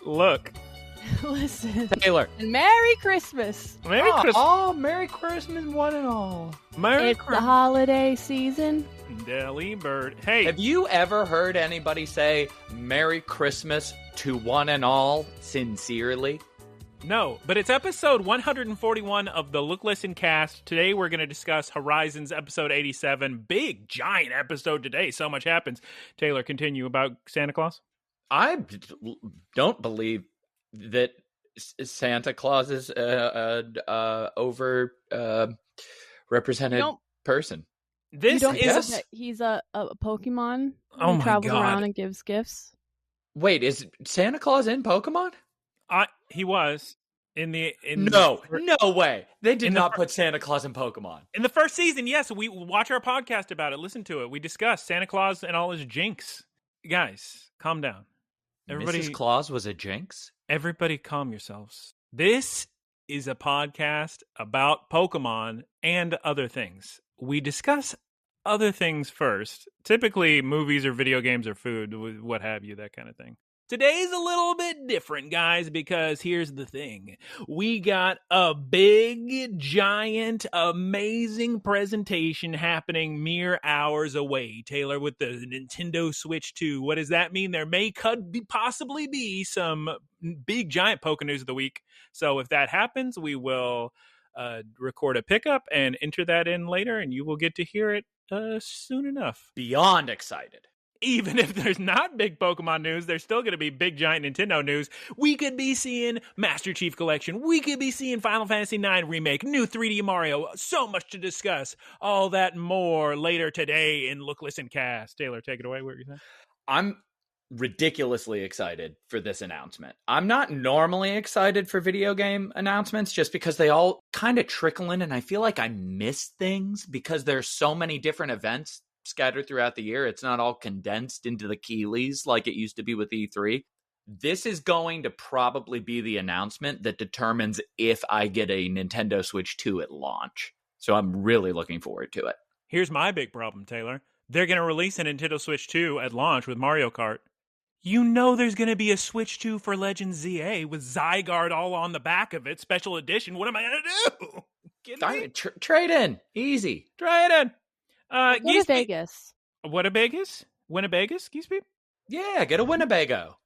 Look. Listen. Taylor. And Merry Christmas. Merry Christmas. Oh, Merry Christmas, one and all. Merry It's the holiday season. Delly Bird. Hey. Have you ever heard anybody say Merry Christmas to one and all sincerely? No, but it's episode 141 of the Look Listen cast. Today we're going to discuss Horizons episode 87. Big, giant episode today. So much happens. Taylor, continue about Santa Claus. I don't believe that Santa Claus is over represented person. This is he's a Pokemon Oh who my travels God. around and gives gifts. Wait, is Santa Claus in Pokemon? He was No way. They did not put Santa Claus in Pokemon. In the first season, yes. We watch our podcast about it. Listen to it. We discuss Santa Claus and all his jinx. Guys, calm down. Mrs. Claus was a jinx? Everybody calm yourselves. This is a podcast about Pokemon and other things. We discuss other things first. Typically movies or video games or food, what have you, that kind of thing. Today's a little bit different, guys, because here's the thing. We got a big, giant, amazing presentation happening mere hours away, Taylor, with the Nintendo Switch 2. What does that mean? There possibly be some big, giant Pokénews of the week. So if that happens, we will record a pickup and enter that in later, and you will get to hear it soon enough. Beyond excited. Even if there's not big Pokemon news, there's still going to be big, giant Nintendo news. We could be seeing Master Chief Collection. We could be seeing Final Fantasy IX Remake, new 3D Mario. So much to discuss. All that and more later today in Look, Listen, Cast. Taylor, take it away. What were you saying? I'm ridiculously excited for this announcement. I'm not normally excited for video game announcements just because they all kind of trickle in, and I feel like I miss things because there's so many different events scattered throughout the year. It's not all condensed into the Keeleys like it used to be with E3. This is going to probably be the announcement that determines if I get a Nintendo Switch 2 at launch. So I'm really looking forward to it. Here's my big problem, Taylor. They're going to release a Nintendo Switch 2 at launch with Mario Kart. You know there's going to be a Switch 2 for Legend ZA with Zygarde all on the back of it. Special edition. What am I going to do? Trade in. Easy. Try it in. Go to Vegas. What a Vegas? Winnebagus? Geese Peep? Yeah, get a Winnebago.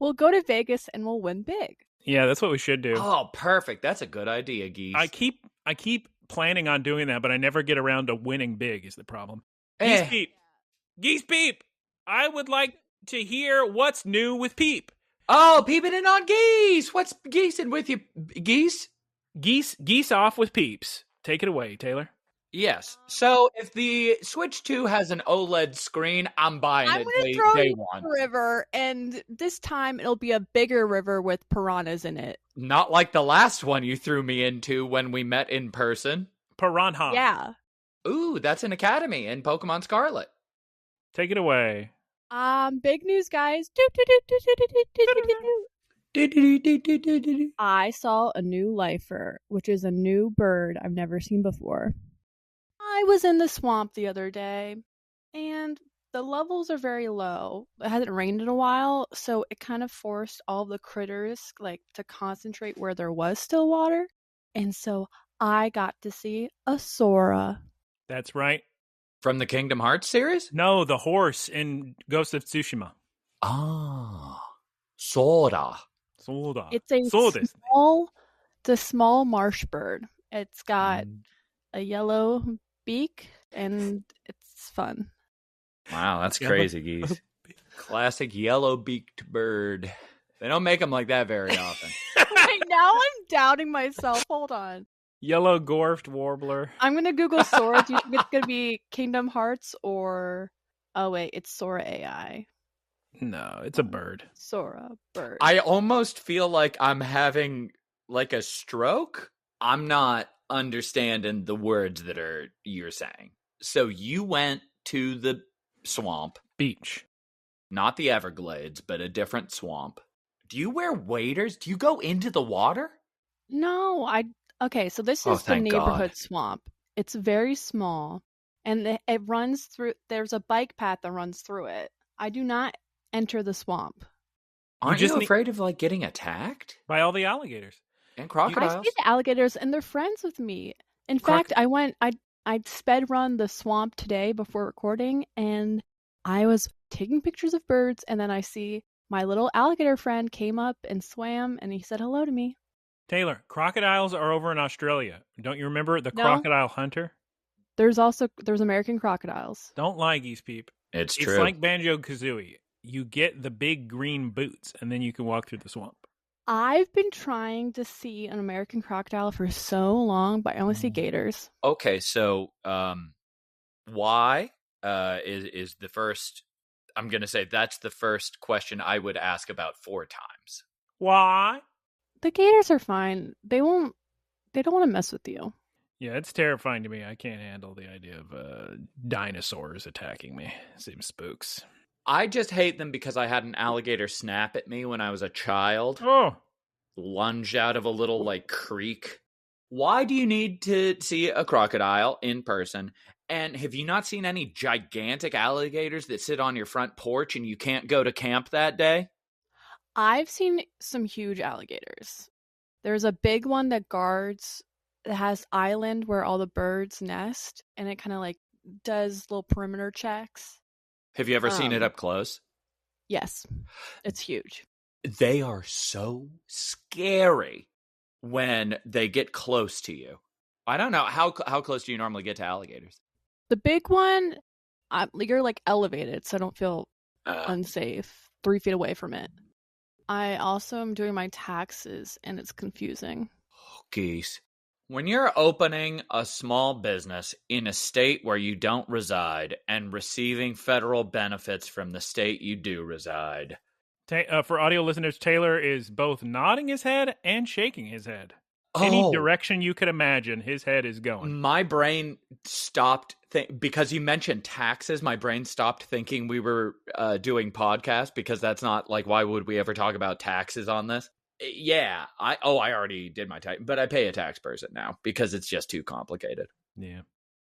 We'll go to Vegas and we'll win big. Yeah, that's what we should do. Oh, perfect. That's a good idea, Geese. I keep planning on doing that, but I never get around to winning big is the problem. Geese Peep. Geese Peep. I would like to hear what's new with Peep. Oh, peeping in on Geese. What's Geesin with you, Geese? Geese off with Peeps. Take it away, Taylor. Yes. So if the Switch 2 has an OLED screen, I'm buying I'm it going to throw day you one. a river, and this time it'll be a bigger river with piranhas in it. Not like the last one you threw me into when we met in person. Piranha. Yeah. Ooh, that's an academy in Pokemon Scarlet. Take it away. Big news, guys. I saw a new lifer, which is a new bird I've never seen before. I was in the swamp the other day, and the levels are very low. It hasn't rained in a while, so it kind of forced all the critters to concentrate where there was still water. And so I got to see a Sora. That's right. From the Kingdom Hearts series? No, the horse in Ghost of Tsushima. Ah, Sora. Soda. It's a small marsh bird. It's got a yellow beak, and it's fun. Wow, that's crazy, Geese. Classic yellow-beaked bird. They don't make them like that very often. Right now, I'm doubting myself. Hold on. Yellow Gorfed Warbler. I'm going to Google Sora. Do you think it's going to be Kingdom Hearts or... Oh, wait. It's Sora AI. No, it's a bird. Sora Bird. I almost feel like I'm having a stroke. I'm not understanding the words that you're saying. So you went to the swamp. Beach. Not the Everglades, but a different swamp. Do you wear waders? Do you go into the water? No, Okay, so this is the neighborhood swamp. It's very small, and it runs through... There's a bike path that runs through it. I do not enter the swamp. Aren't you afraid of like getting attacked by all the alligators and crocodiles? I see the alligators and they're friends with me. In fact, I sped run the swamp today before recording, and I was taking pictures of birds, and then I see my little alligator friend came up and swam, and he said hello to me. Taylor, crocodiles are over in Australia. Don't you remember the No. crocodile hunter? There's American crocodiles. Don't lie, Geese Peep. It's true. It's like Banjo-Kazooie. You get the big green boots, and then you can walk through the swamp. I've been trying to see an American crocodile for so long, but I only see gators. Okay, so why is the first... I'm going to say that's the first question I would ask about 4 times. Why? The gators are fine. They don't want to mess with you. Yeah, it's terrifying to me. I can't handle the idea of dinosaurs attacking me. It seems spooks. I just hate them because I had an alligator snap at me when I was a child. Oh. Lunge out of a little, like, creek. Why do you need to see a crocodile in person? And have you not seen any gigantic alligators that sit on your front porch and you can't go to camp that day? I've seen some huge alligators. There's a big one that has island where all the birds nest, and it kind of like does little perimeter checks. Have you ever seen it up close? Yes. It's huge. They are so scary when they get close to you. I don't know. How close do you normally get to alligators? The big one, you're like elevated, so I don't feel unsafe 3 feet away from it. I also am doing my taxes, and it's confusing. Oh, geese. When you're opening a small business in a state where you don't reside and receiving federal benefits from the state you do reside. For audio listeners, Taylor is both nodding his head and shaking his head. Any direction you could imagine, his head is going. My brain stopped, because you mentioned taxes, my brain stopped thinking we were doing podcasts, because that's not, like, why would we ever talk about taxes on this? Yeah, I already did my tax, but I pay a tax person now because it's just too complicated. Yeah.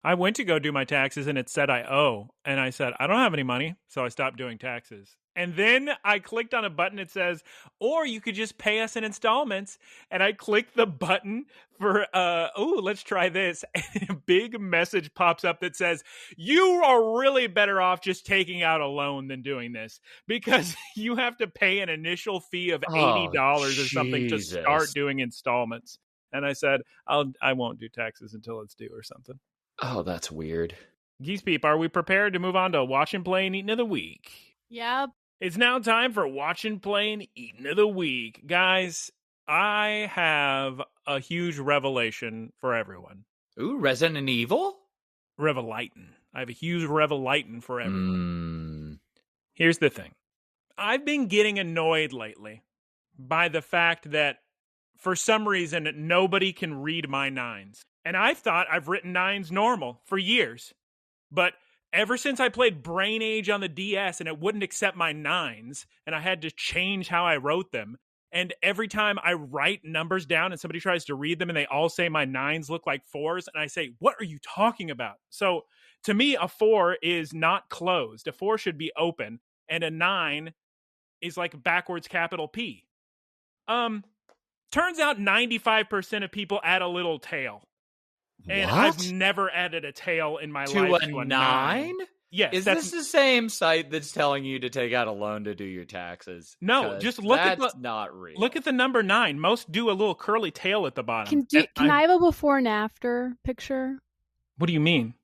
I went to go do my taxes and it said I owe. And I said, I don't have any money. So I stopped doing taxes. And then I clicked on a button that says, or you could just pay us in installments. And I clicked the button for, let's try this. And a big message pops up that says, you are really better off just taking out a loan than doing this, because you have to pay an initial fee of $80 or something to start doing installments. And I said, I won't do taxes until it's due or something. Oh, that's weird. Geese Peep, are we prepared to move on to Watchin', Playin, Eatin' of the Week? Yep. It's now time for Watchin', Playin, Eatin' of the Week. Guys, I have a huge revelation for everyone. Ooh, Resident Evil? Revelightin'. I have a huge revelightin' for everyone. Here's the thing. I've been getting annoyed lately by the fact that for some reason nobody can read my 9s. And I've thought I've written 9s normal for years. But ever since I played Brain Age on the DS and it wouldn't accept my 9s, and I had to change how I wrote them, and every time I write numbers down and somebody tries to read them and they all say my 9s look like 4s, and I say, what are you talking about? So to me, a 4 is not closed. A 4 should be open, and a 9 is like backwards capital P. Turns out 95% of people add a little tail. And what? I've never added a tail in my life to a 9. Yes. Is this the same site that's telling you to take out a loan to do your taxes? No, just look at that's not real. Look at the number 9. Most do a little curly tail at the bottom. Can I have a before and after picture? What do you mean?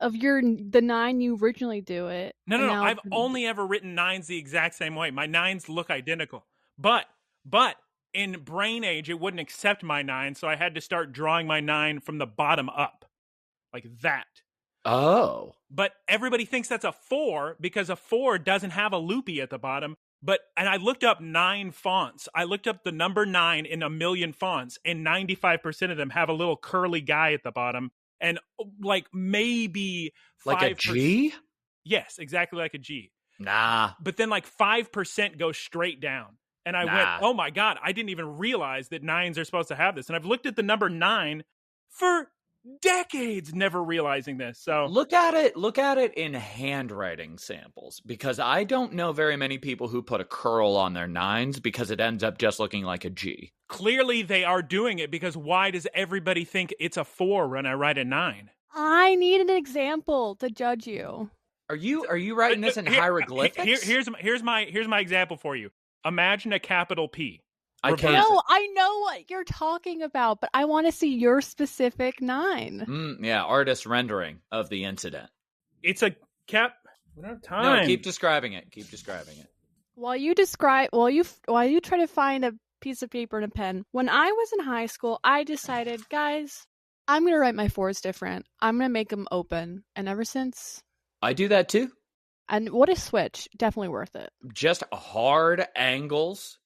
Of the 9 you originally do it. No. I've only ever written 9s the exact same way. My 9s look identical. But in Brain Age, it wouldn't accept my 9, so I had to start drawing my 9 from the bottom up. Like that. Oh. But everybody thinks that's a 4 because a 4 doesn't have a loopy at the bottom. And I looked up 9 fonts. I looked up the number 9 in a million fonts, and 95% of them have a little curly guy at the bottom. And like maybe 5%. Like a G? Yes, exactly like a G. Nah. But then like 5% goes straight down. And I went, oh my God, I didn't even realize that 9s are supposed to have this. And I've looked at the number 9 for decades never realizing this. So look at it in handwriting samples, because I don't know very many people who put a curl on their 9s because it ends up just looking like a G. Clearly they are doing it, because why does everybody think it's a 4 when I write a 9? I need an example to judge you. Are you writing this in hieroglyphics? Here's my example for you. Imagine a capital P. I can't. No, I know what you're talking about, but I want to see your specific 9. Yeah, artist rendering of the incident. It's a cap. We don't have time. No, keep describing it. While you try to find a piece of paper and a pen. When I was in high school, I decided, guys, I'm gonna write my 4s different. I'm gonna make them open, and ever since, I do that too. And what a switch! Definitely worth it. Just hard angles.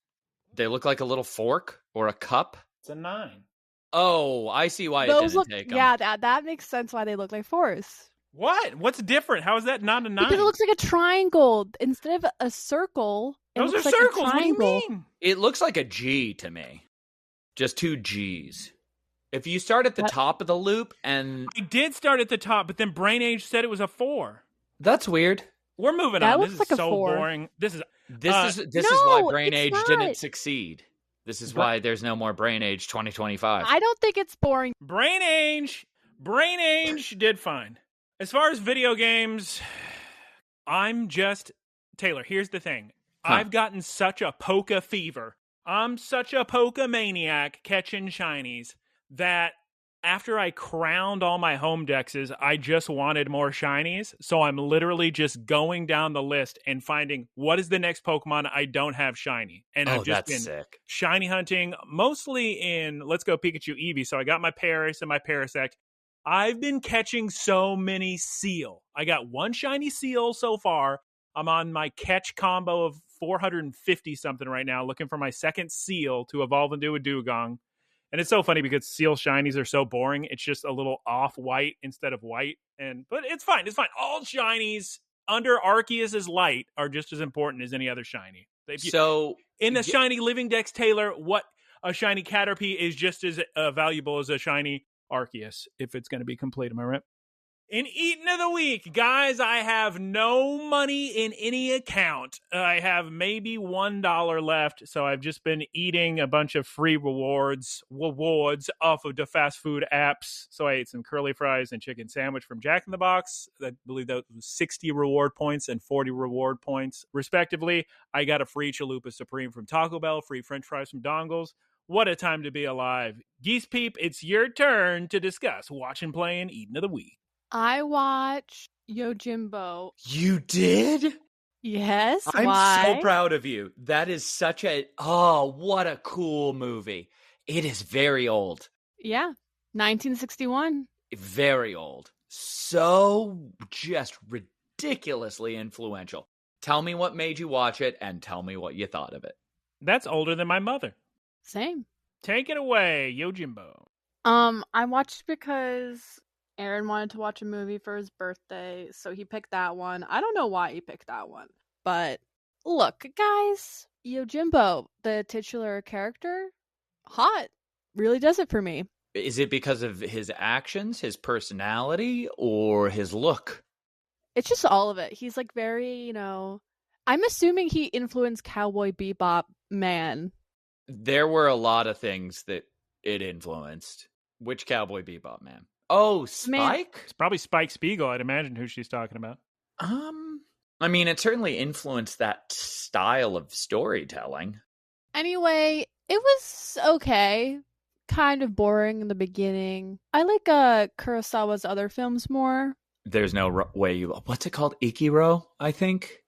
They look like a little fork or a cup. It's a 9. Oh, I see why it didn't take them. Yeah, that makes sense why they look like 4s. What? What's different? How is that not a 9? Because it looks like a triangle instead of a circle. Those are like circles. What do you mean? It looks like a G to me. Just 2 G's. If you start at the top of the loop and... I did start at the top, but then Brain Age said it was a 4. That's weird. We're moving on. This is so boring. This is why Brain Age didn't succeed. This is why there's no more Brain Age 2025. I don't think it's boring. Brain Age did fine. As far as video games, Taylor, here's the thing. I've gotten such a Poke fever. I'm such a Poke maniac catching shinies that after I crowned all my home dexes, I just wanted more shinies. So I'm literally just going down the list and finding what is the next Pokemon I don't have shiny. And I've just been sick. Shiny hunting, mostly in Let's Go Pikachu Eevee. So I got my Paris and my Parasect. I've been catching so many Seal. I got 1 shiny Seal so far. I'm on my catch combo of 450 something right now, looking for my second Seal to evolve into a Dugong. And it's so funny because Seal shinies are so boring. It's just a little off-white instead of white. But it's fine. It's fine. All shinies under Arceus's light are just as important as any other shiny. In the shiny living dex, Taylor, what a shiny Caterpie is just as valuable as a shiny Arceus, if it's going to be complete. Am I right? In Eatin of the Week, guys, I have no money in any account. I have maybe $1 left, so I've just been eating a bunch of free rewards off of the fast food apps. So I ate some curly fries and chicken sandwich from Jack in the Box. I believe that was 60 reward points and 40 reward points, respectively. I got a free Chalupa Supreme from Taco Bell, free french fries from Dongles. What a time to be alive. Geese Peep, it's your turn to discuss Watchin, Playin, Eatin of the Week. I watched Yojimbo. You did? Yes. I'm so proud of you. That is what a cool movie. It is very old. Yeah. 1961. Very old. So just ridiculously influential. Tell me what made you watch it and tell me what you thought of it. That's older than my mother. Same. Take it away, Yojimbo. I watched because Aaron wanted to watch a movie for his birthday, so he picked that one. I don't know why he picked that one. But look, guys, Yojimbo, the titular character, hot. Really does it for me. Is it because of his actions, his personality, or his look? It's just all of it. He's like very, I'm assuming he influenced Cowboy Bebop man. There were a lot of things that it influenced. Which Cowboy Bebop man? Oh, Spike? It's probably Spike Spiegel, I'd imagine who she's talking about. I mean, it certainly influenced that style of storytelling. Anyway, it was okay. Kind of boring in the beginning. I like Kurosawa's other films more. There's no way you... What's it called? Ikiro, I think?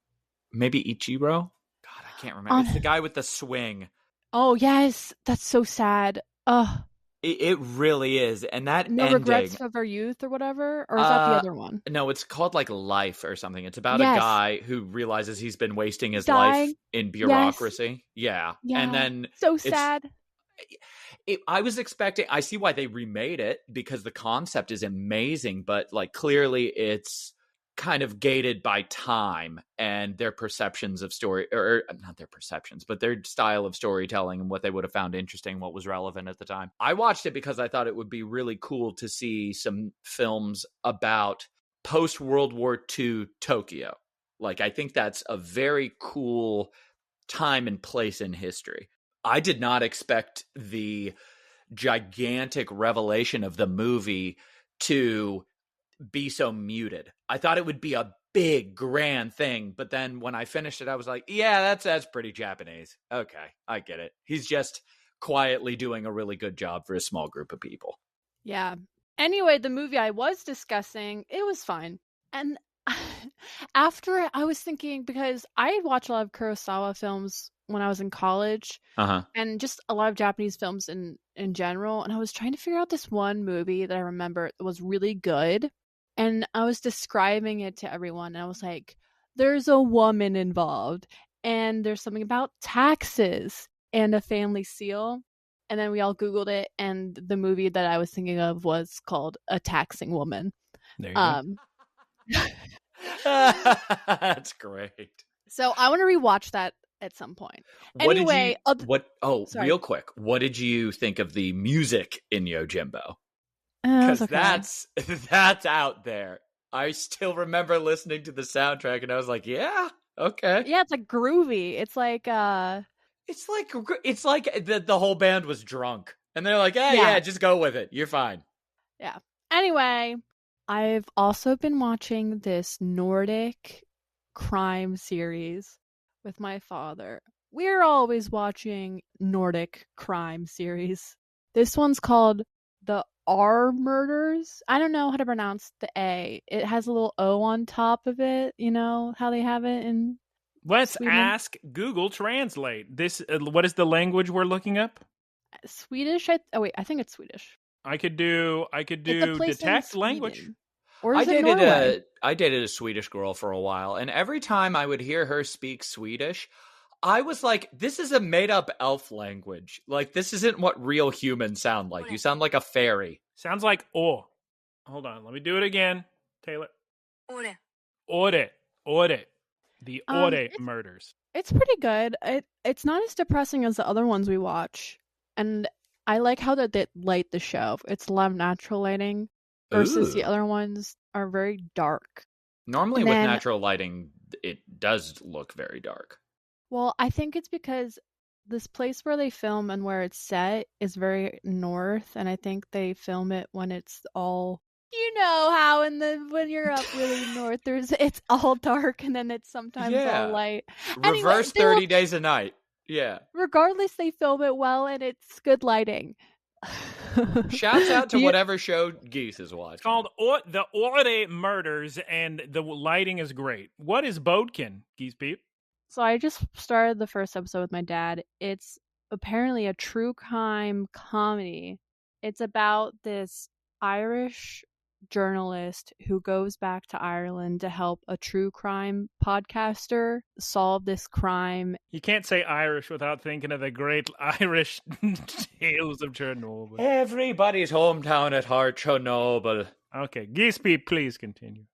Maybe Ichiro? God, I can't remember. It's the guy with the swing. Oh, yes. That's so sad. Ugh. It really is. And that No ending... Regrets of Our Youth or whatever? Or is that the other one? No, it's called like Life or something. It's about a guy who realizes he's been wasting his life in bureaucracy. Yes. Yeah. And then... So sad. I was expecting... I see why they remade it because the concept is amazing, but like clearly it's kind of gated by time and their perceptions of story, or not their perceptions, but their style of storytelling and what they would have found interesting, what was relevant at the time. I watched it because I thought it would be really cool to see some films about post-World War II Tokyo. Like, I think that's a very cool time and place in history. I did not expect the gigantic revelation of the movie to be so muted. I thought it would be a big, grand thing, but then when I finished it, I was like, yeah, that's pretty Japanese. Okay, I get it. He's just quietly doing a really good job for a small group of people. Yeah. Anyway, the movie I was discussing, it was fine. And after I was thinking, because I watched a lot of Kurosawa films when I was in college, and just a lot of Japanese films in general, and I was trying to figure out this one movie that I remember was really good, and I was describing it to everyone, and I was like, there's a woman involved, and there's something about taxes, and a family seal, and then we all Googled it, and the movie that I was thinking of was called A Taxing Woman. There you go. That's great. So I want to rewatch that at some point. Real quick. What did you think of the music in Yojimbo? Because that's out there. I still remember listening to the soundtrack and I was like, yeah, okay. Yeah, it's like groovy. It's like the whole band was drunk. And they're like, yeah, just go with it. You're fine. Yeah. Anyway, I've also been watching this Nordic crime series with my father. We're always watching Nordic crime series. This one's called The R Murders. I don't know how to pronounce the A. It has a little O on top of it. You know how they have it in Let's Sweden? ask Google Translate. This what is the language we're looking up? Swedish? I think it's Swedish. I could do detect language. Or is it Norway? I dated a Swedish girl for a while, and every time I would hear her speak Swedish, I was like, this is a made-up elf language. Like, this isn't what real humans sound like. You sound like a fairy. Sounds like oh. Hold on, let me do it again, Taylor. Ore. The Ore murders. It's pretty good. It's not as depressing as the other ones we watch, and I like how they light the show. It's a lot of natural lighting. Versus the other ones are very dark. Normally with natural lighting, it does look very dark. Well, I think it's because this place where they film and where it's set is very north, and I think they film it when it's all, you know how when you're up really north, it's all dark and then it's sometimes all light. Reverse 30 days a night. Yeah. Regardless, they film it well and it's good lighting. Shouts out to whatever show Geese is watching. It's called The Ore Murders, and the lighting is great. What is Bodkin, Geese Peep? So I just started the first episode with my dad. It's apparently a true crime comedy. It's about this Irish journalist who goes back to Ireland to help a true crime podcaster solve this crime. You can't say Irish without thinking of the great Irish tales of Chernobyl. Everybody's hometown at heart, Chernobyl. Okay, Geese Peep, please continue.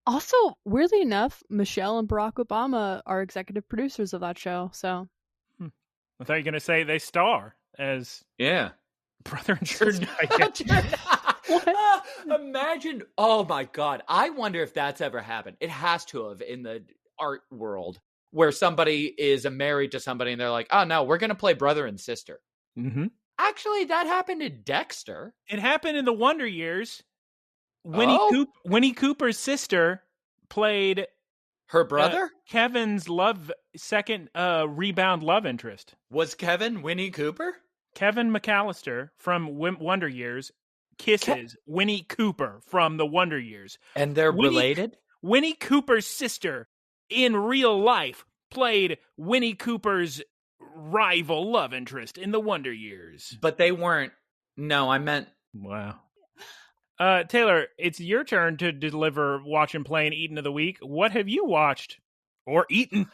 Also, weirdly enough, Michelle and Barack Obama are executive producers of that show, so. I thought you were going to say they star as brother and sister. Imagine, oh my God. I wonder if that's ever happened. It has to have in the art world where somebody is married to somebody and they're like, oh no, we're going to play brother and sister. Mm-hmm. Actually, that happened in Dexter. It happened in the Wonder Years. Winnie Cooper's sister played her brother? Kevin's second rebound love interest. Was Kevin Winnie Cooper? Kevin McAllister from Wonder Years kisses Winnie Cooper from the Wonder Years. And they're related? Winnie Cooper's sister in real life played Winnie Cooper's rival love interest in the Wonder Years. But they weren't. No, I meant. Wow. Taylor, it's your turn to deliver Watchin, Playin, Eatin of the week. What have you watched or eaten?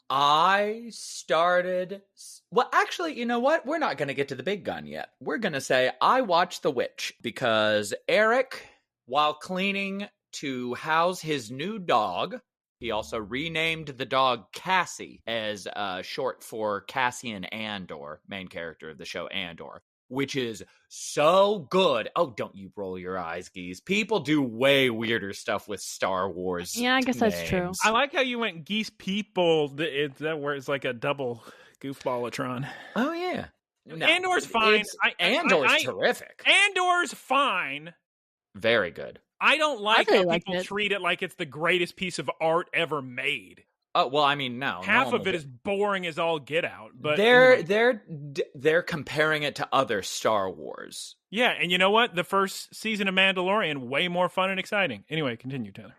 I started... Well, actually, you know what? We're not going to get to the big gun yet. We're going to say I watched The Witch because Eric, while cleaning to house his new dog. He also renamed the dog Cassie as short for Cassian Andor, main character of the show Andor, which is so good. Oh, don't you roll your eyes, Geese. People do way weirder stuff with Star Wars. Yeah, I guess names. that's true. I like how you went Geese People. That where it's like a double goofballatron. Oh, yeah. No, Andor's fine. Andor's terrific. Andor's fine. Very good. I don't like really how liked people it. treat it like it's the greatest piece of art ever made. Oh, well, I mean, no. Half of it is boring as all get out. But they're comparing it to other Star Wars. Yeah, and you know what? The first season of Mandalorian, way more fun and exciting. Anyway, continue, Taylor.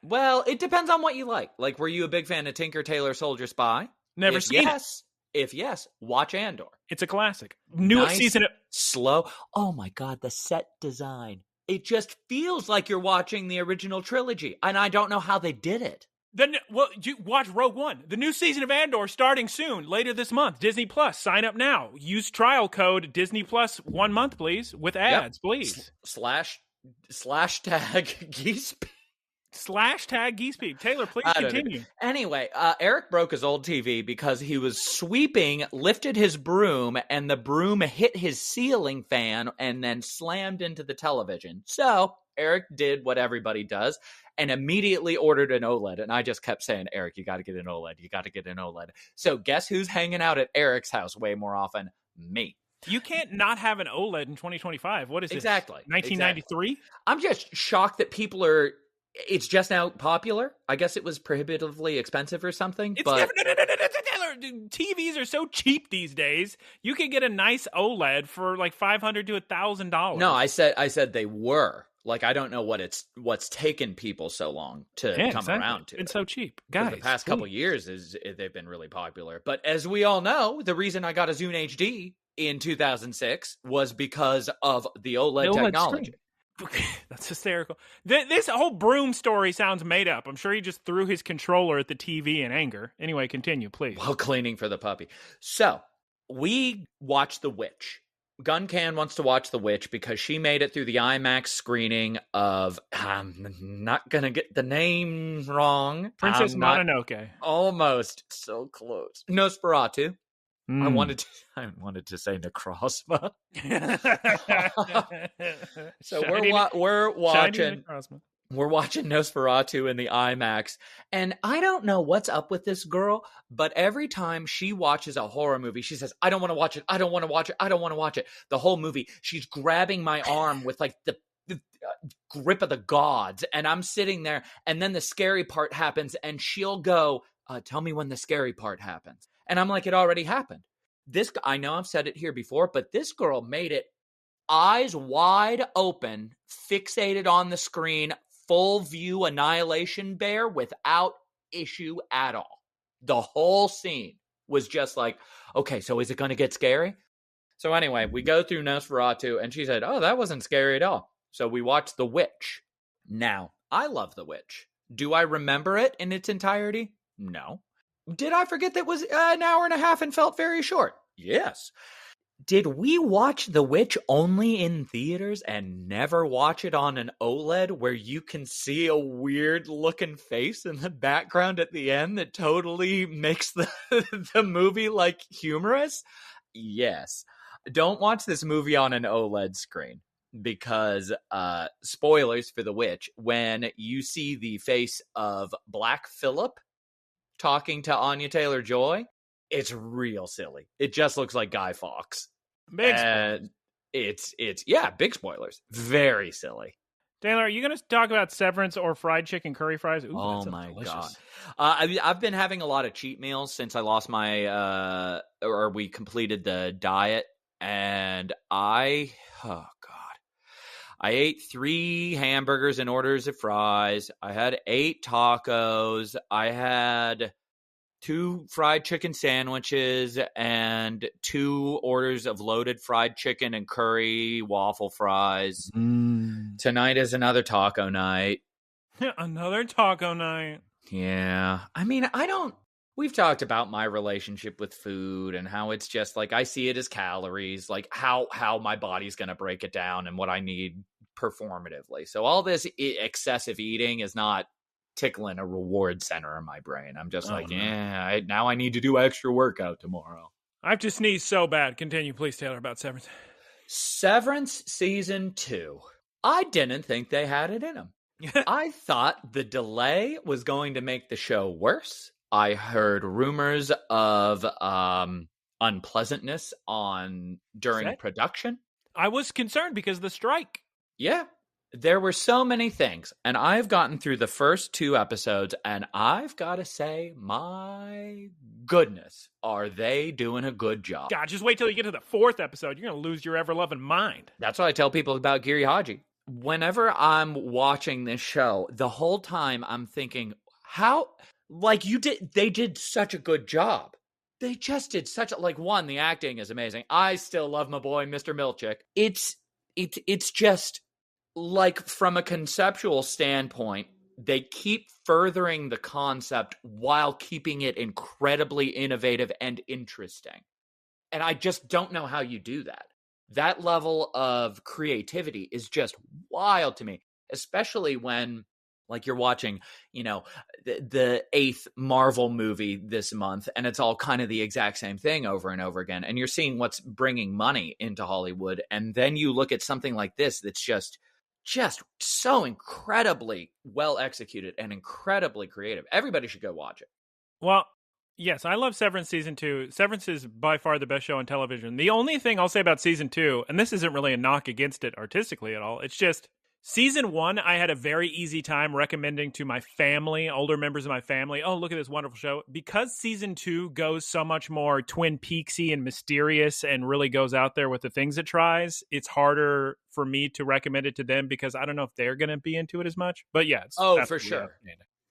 Well, it depends on what you like. Like, were you a big fan of Tinker Tailor Soldier Spy? Never seen it. If yes, watch Andor. It's a classic. Newest season. Slow. Oh my God, the set design. It just feels like you're watching the original trilogy, and I don't know how they did it. Then, well, you watch Rogue One. The new season of Andor starting soon, later this month. Disney Plus. Sign up now. Use trial code Disney Plus 1 month, please, with ads, please. Slash tag Geese. /tag Geese Peep. Taylor, please continue. Anyway, Eric broke his old TV because he was sweeping, lifted his broom, and the broom hit his ceiling fan and then slammed into the television. So Eric did what everybody does and immediately ordered an OLED. And I just kept saying, Eric, you got to get an OLED. You got to get an OLED. So guess who's hanging out at Eric's house way more often? Me. You can't not have an OLED in 2025. What is it? Exactly. 1993? Exactly. I'm just shocked that people are... It's just now popular. I guess it was prohibitively expensive or something. It's but TVs are so cheap these days. You can get a nice OLED for like $500 to $1,000. No, I said they were. Like, I don't know what's taken people so long to come around to. It's so cheap, guys. For the past couple years, they've been really popular. But as we all know, the reason I got a Zune HD in 2006 was because of the OLED technology. Screen. That's hysterical. This whole broom story sounds made up. I'm sure he just threw his controller at the TV in anger. Anyway, continue, please. While cleaning for the puppy. So, we watched The Witch. Guncan wants to watch The Witch because she made it through the IMAX screening of, I'm not going to get the name wrong. Princess Mononoke. Almost. So close. Nosferatu. I wanted to say Necrozma. So we're watching Nosferatu in the IMAX, and I don't know what's up with this girl, but every time she watches a horror movie, she says, "I don't want to watch it. I don't want to watch it. I don't want to watch it." The whole movie, she's grabbing my arm with like the grip of the gods, and I'm sitting there, and then the scary part happens, and she'll go, "Tell me when the scary part happens." And I'm like, it already happened. I know I've said it here before, but this girl made it eyes wide open, fixated on the screen, full view Annihilation Bear without issue at all. The whole scene was just like, okay, so is it going to get scary? So anyway, we go through Nosferatu, and she said, oh, that wasn't scary at all. So we watched The Witch. Now, I love The Witch. Do I remember it in its entirety? No. Did I forget that it was an hour and a half and felt very short? Yes. Did we watch The Witch only in theaters and never watch it on an OLED where you can see a weird looking face in the background at the end that totally makes the movie like humorous? Yes. Don't watch this movie on an OLED screen because spoilers for The Witch, when you see the face of Black Phillip talking to Anya Taylor-Joy, it's real silly. It just looks like Guy Fawkes. Big spoilers. It's big spoilers. Very silly. Taylor, are you going to talk about Severance or fried chicken curry fries? Ooh, oh my delicious. God. I've been having a lot of cheat meals since I lost we completed the diet, and I ate 3 hamburgers and orders of fries. I had 8 tacos. I had 2 fried chicken sandwiches and 2 orders of loaded fried chicken and curry waffle fries. Tonight is another taco night. Another taco night. Yeah. I mean, we've talked about my relationship with food and how it's just like I see it as calories, like how my body's going to break it down and what I need performatively. So all this excessive eating is not tickling a reward center in my brain. I'm just now I need to do extra workout tomorrow. I have to sneeze so bad. Continue, please, Taylor, about Severance. Severance Season 2. I didn't think they had it in them. I thought the delay was going to make the show worse. I heard rumors of unpleasantness during production. I was concerned because of the strike. Yeah. There were so many things, and I've gotten through the first 2 episodes, and I've got to say, my goodness, are they doing a good job. God, just wait till you get to the 4th episode. You're going to lose your ever-loving mind. That's what I tell people about Giri Haji. Whenever I'm watching this show, the whole time I'm thinking, they did such a good job. They just did one, the acting is amazing. I still love my boy, Mr. Milchick. It's just... from a conceptual standpoint, they keep furthering the concept while keeping it incredibly innovative and interesting. And I just don't know how you do that. That level of creativity is just wild to me, especially when, you're watching, the 8th Marvel movie this month, and it's all kind of the exact same thing over and over again. And you're seeing what's bringing money into Hollywood. And then you look at something like this that's just so incredibly well executed and incredibly creative. Everybody should go watch it. Well, yes, I love Severance Season 2. Severance is by far the best show on television. The only thing I'll say about Season 2, and this isn't really a knock against it artistically at all, it's just Season 1, I had a very easy time recommending to my family, older members of my family, oh, look at this wonderful show. Because Season 2 goes so much more Twin Peaksy and mysterious and really goes out there with the things it tries, it's harder for me to recommend it to them because I don't know if they're going to be into it as much. But yeah. For sure.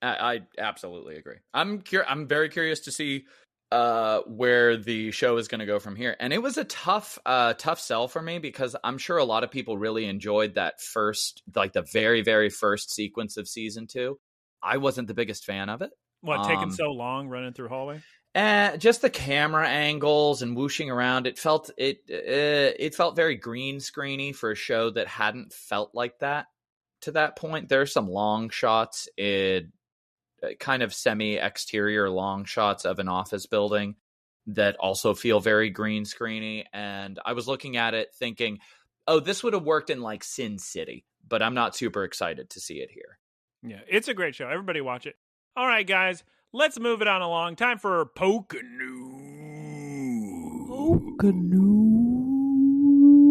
I absolutely agree. I'm very curious to see where the show is going to go from here. And it was a tough sell for me because I'm sure a lot of people really enjoyed that first, the very, very first sequence of Season 2. I wasn't the biggest fan of it. What, taking so long running through hallway? Just the camera angles and whooshing around. It felt very green screeny for a show that hadn't felt like that to that point. There are some long shots kind of semi-exterior long shots of an office building that also feel very green screeny. And I was looking at it thinking, oh, this would have worked in Sin City, but I'm not super excited to see it here. Yeah, it's a great show. Everybody watch it. All right, guys, let's move it on along. Time for Pokénews.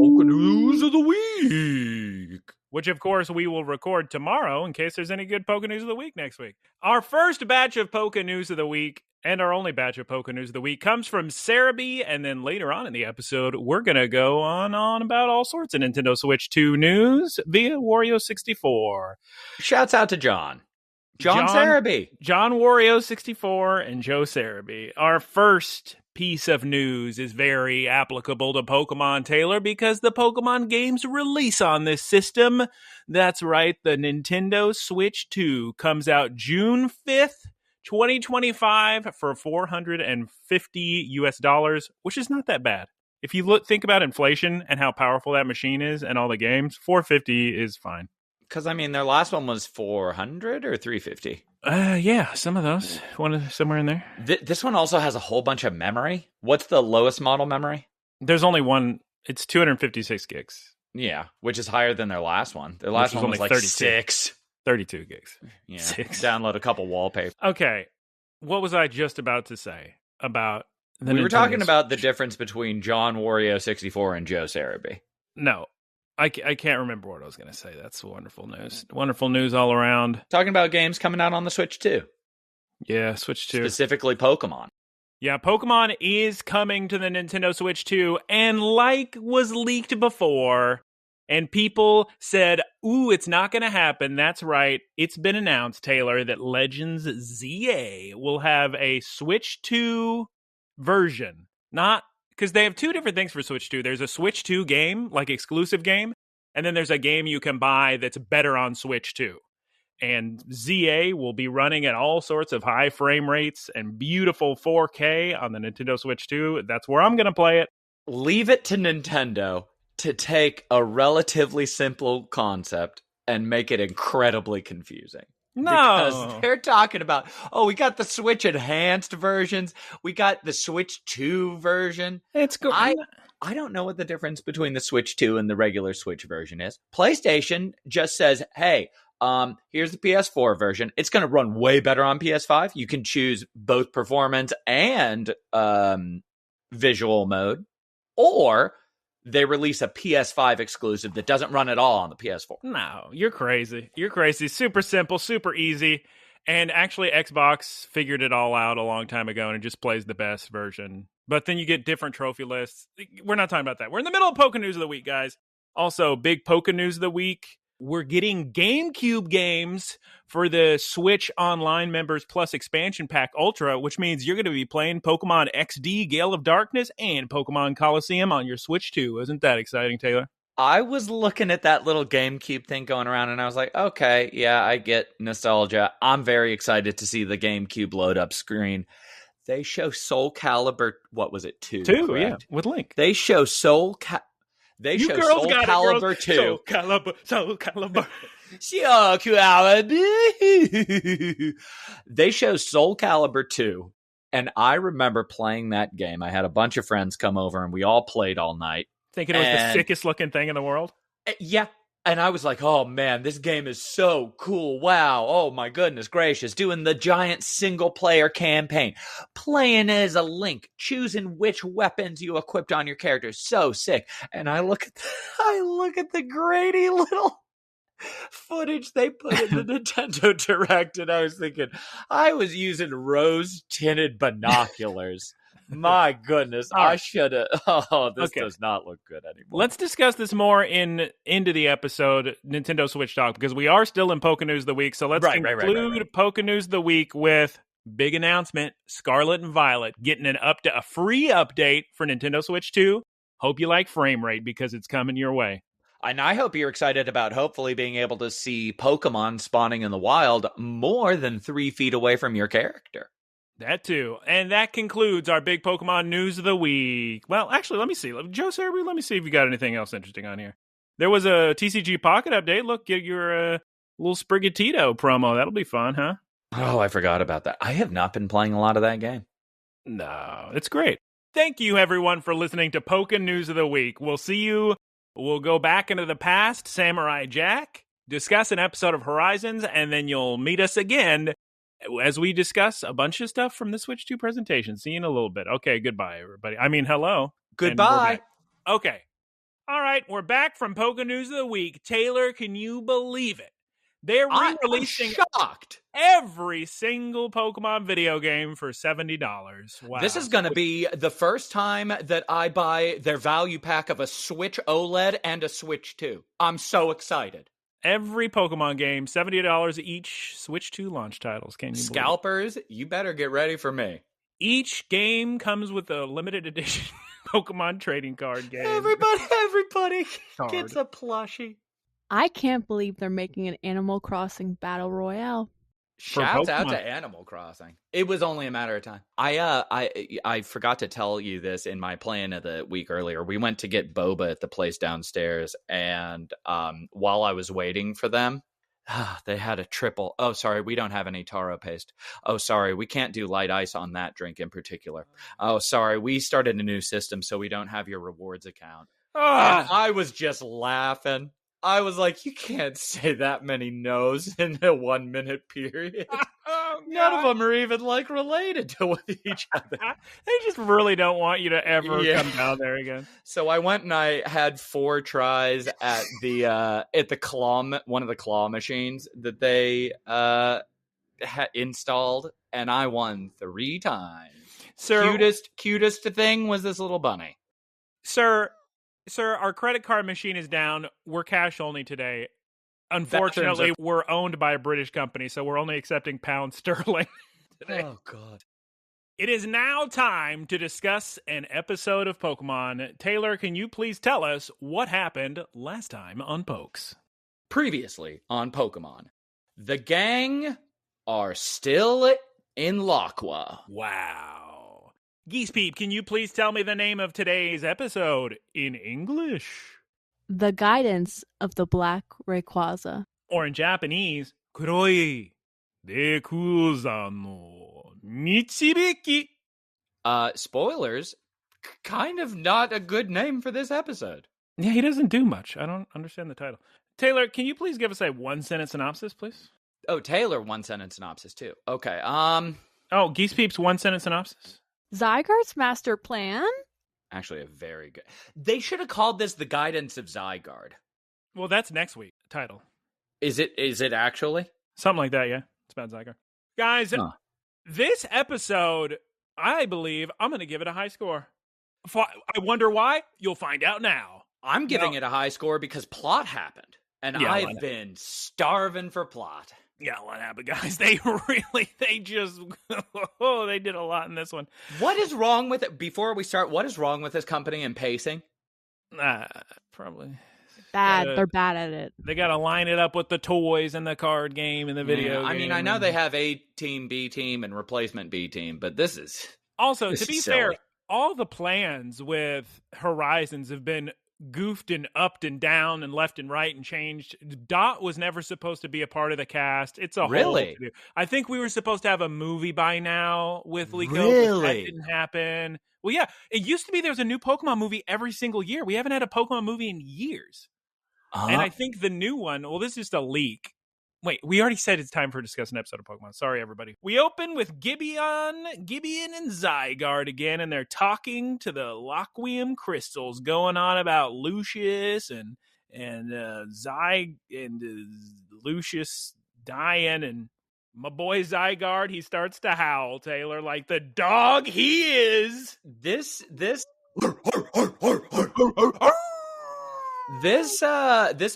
Pokénews of the week. Which, of course, we will record tomorrow in case there's any good Pokénews of the week next week. Our first batch of Pokénews of the week, and our only batch of Pokénews of the week, comes from Sora Bird, and then later on in the episode, we're going to go on about all sorts of Nintendo Switch 2 news via Wario64. Shouts out to John Sora Bird. John Wario64 and Joe Sora Bird. Our first piece of news is very applicable to Pokemon, Taylor, because the Pokemon games release on this system. That's right, the Nintendo Switch 2 comes out June 5th, 2025 for $450, which is not that bad. If you think about inflation and how powerful that machine is and all the games, $450 is fine. Because, their last one was $400 or $350? Yeah, some of those. Somewhere in there. This one also has a whole bunch of memory. What's the lowest model memory? There's only one. It's 256 gigs. Yeah, which is higher than their last one. Their last one was 32. 32 gigs. Yeah, 6. Download a couple wallpaper. Okay, what was I just about to say about the We were talking about the difference between John Wario64 and Joe Sora Bird. No. I can't remember what I was going to say. That's wonderful news. Wonderful news all around. Talking about games coming out on the Switch 2. Yeah, Switch 2. Specifically Pokemon. Yeah, Pokemon is coming to the Nintendo Switch 2. And was leaked before, and people said, ooh, it's not going to happen. That's right. It's been announced, Taylor, that Legends ZA will have a Switch 2 version. Not... Because they have two different things for Switch 2. There's a Switch 2 game, exclusive game, and then there's a game you can buy that's better on Switch 2. And ZA will be running at all sorts of high frame rates and beautiful 4K on the Nintendo Switch 2. That's where I'm going to play it. Leave it to Nintendo to take a relatively simple concept and make it incredibly confusing. No. Because they're talking about, we got the Switch enhanced versions. We got the Switch 2 version. It's good. I don't know what the difference between the Switch 2 and the regular Switch version is. PlayStation just says, hey, here's the PS4 version. It's going to run way better on PS5. You can choose both performance and visual mode. Or they release a PS5 exclusive that doesn't run at all on the PS4. No, you're crazy. You're crazy. Super simple, super easy. And actually, Xbox figured it all out a long time ago, and it just plays the best version. But then you get different trophy lists. We're not talking about that. We're in the middle of Pokénews of the week, guys. Also, big Pokénews of the week. We're getting GameCube games for the Switch Online Members Plus Expansion Pack Ultra, which means you're going to be playing Pokemon XD Gale of Darkness and Pokemon Coliseum on your Switch 2. Isn't that exciting, Taylor? I was looking at that little GameCube thing going around, and I was like, okay, yeah, I get nostalgia. I'm very excited to see the GameCube load-up screen. They show Soul Calibur, what was it, 2? 2, correct? Yeah, with Link. They show Soul Calibur 2. Soul Calibur. Soul Calibur. They show Soul Calibur 2, and I remember playing that game. I had a bunch of friends come over, and we all played all night. Thinking it was the sickest looking thing in the world? Yeah. And I was like, oh man, this game is so cool. Wow. Oh my goodness gracious. Doing the giant single player campaign. Playing as a Link. Choosing which weapons you equipped on your character. So sick. And I look at the grainy little footage they put in the Nintendo Direct, and I was thinking, I was using rose-tinted binoculars. My goodness, I should have. This does not look good anymore. Let's discuss this more into the episode, Nintendo Switch Talk, because we are still in Pokénews of the Week. So let's conclude Pokénews of the Week with big announcement: Scarlet and Violet getting a free update for Nintendo Switch 2. Hope you like frame rate because it's coming your way. And I hope you're excited about hopefully being able to see Pokemon spawning in the wild more than 3 feet away from your character. That too. And that concludes our big Pokemon news of the week. Well, actually, let me see. Joe Serby, let me see if you got anything else interesting on here. There was a TCG Pocket update. Look, get your little Sprigatito promo. That'll be fun, huh? Oh, I forgot about that. I have not been playing a lot of that game. No, it's great. Thank you, everyone, for listening to Pokénews of the Week. We'll see you. We'll go back into the past, Samurai Jack, discuss an episode of Horizons, and then you'll meet us again as we discuss a bunch of stuff from the Switch 2 presentation. See you in a little bit. Okay, goodbye, everybody. I mean, hello. Goodbye. Okay. All right, we're back from Pokénews of the Week. Taylor, can you believe it? They're re-releasing every single Pokemon video game for $70. Wow. This is going to be the first time that I buy their value pack of a Switch OLED and a Switch 2. I'm so excited. Every Pokemon game, $70 each, Switch 2 launch titles. Can you Scalpers, you better get ready for me. Each game comes with a limited edition Pokemon trading card game. Everybody gets a plushie. I can't believe they're making an Animal Crossing Battle Royale. Shouts out to Animal Crossing. It was only a matter of time. I forgot to tell you this in my plan of the week earlier. We went to get boba at the place downstairs, and while I was waiting for them, they had a triple. Oh, sorry, we don't have any taro paste. Oh, sorry, we can't do light ice on that drink in particular. Oh, sorry, we started a new system, so we don't have your rewards account. And I was just laughing. I was like, you can't say that many no's in a 1 minute period. None of them are even like related to each other. They just really don't want you to ever come down there again. So I went and I had 4 tries at the claw, one of the claw machines that they installed, and I won 3 times. Sir, cutest thing was this little bunny. Sir, our credit card machine is down. We're cash only today. Unfortunately, we're owned by a British company, so we're only accepting pound sterling today. Oh, God. It is now time to discuss an episode of Pokemon. Taylor, can you please tell us what happened last time on Pokes? Previously on Pokemon, the gang are still in Laqua. Wow. Geese Peep, can you please tell me the name of today's episode in English? the guidance of the black Rayquaza. Or in Japanese, 黒いレックウザの導き. Spoilers, kind of not a good name for this episode. Yeah, he doesn't do much. I don't understand the title. Taylor, can you please give us a one-sentence synopsis, please? Oh, Taylor, one-sentence synopsis, too. Okay, Oh, Geese Peep's one-sentence synopsis? Zygarde's master plan? Actually, a very good... They should have called this The Guidance of Zygarde. Well, that's next week. Title. Is it actually? Something like that, yeah. It's about Zygarde. Guys, This episode, I believe, I'm going to give it a high score. I wonder why? You'll find out now. I'm giving it a high score because plot happened. And I've been starving for plot. Yeah, what happened, guys? They just, they did a lot in this one. What is wrong with it? Before we start, what is wrong with this company and pacing? Probably. Bad. They're bad at it. They got to line it up with the toys and the card game and the video game. I mean, I know they have A team, B team, and replacement B team, but this is... Also, to be fair, all the plans with Horizons have been goofed and upped and down and left and right and changed. Dot was never supposed to be a part of the cast. It's a really? whole... I think we were supposed to have a movie by now with Liko. Really? But that didn't happen. Well, yeah, it used to be there was a new Pokemon movie every single year. We haven't had a Pokemon movie in years. And I think the new one, well, this is just a leak. Wait, we already said it's time for a discuss an episode of Pokemon. Sorry, everybody. We open with Gibeon and Zygarde again, and they're talking to the Laquim crystals, going on about Lucius and Lucius dying, and my boy Zygarde, he starts to howl, Taylor, like the dog he is. This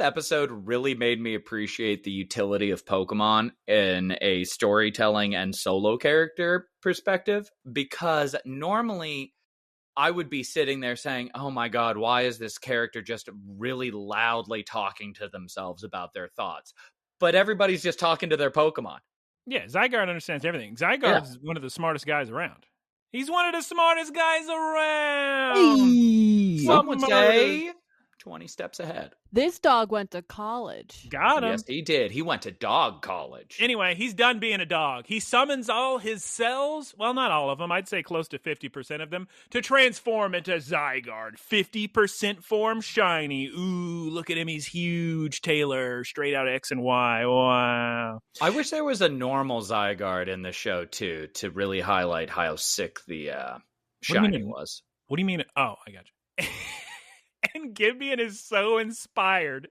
episode really made me appreciate the utility of Pokemon in a storytelling and solo character perspective, because normally I would be sitting there saying, oh my god, why is this character just really loudly talking to themselves about their thoughts? But everybody's just talking to their Pokemon. Yeah, Zygarde understands everything. Zygarde's one of the smartest guys around. He's one of the smartest guys around. Some would say 20 steps ahead. This dog went to college. Got him. Yes, he did. He went to dog college. Anyway, he's done being a dog. He summons all his cells, well, not all of them, I'd say close to 50% of them, to transform into Zygarde. 50% form shiny. Ooh, look at him. He's huge, Taylor. Straight out of X and Y. Wow. I wish there was a normal Zygarde in the show, too, to really highlight how sick the shiny was. What do you mean? Oh, I got you. And Gibeon is so inspired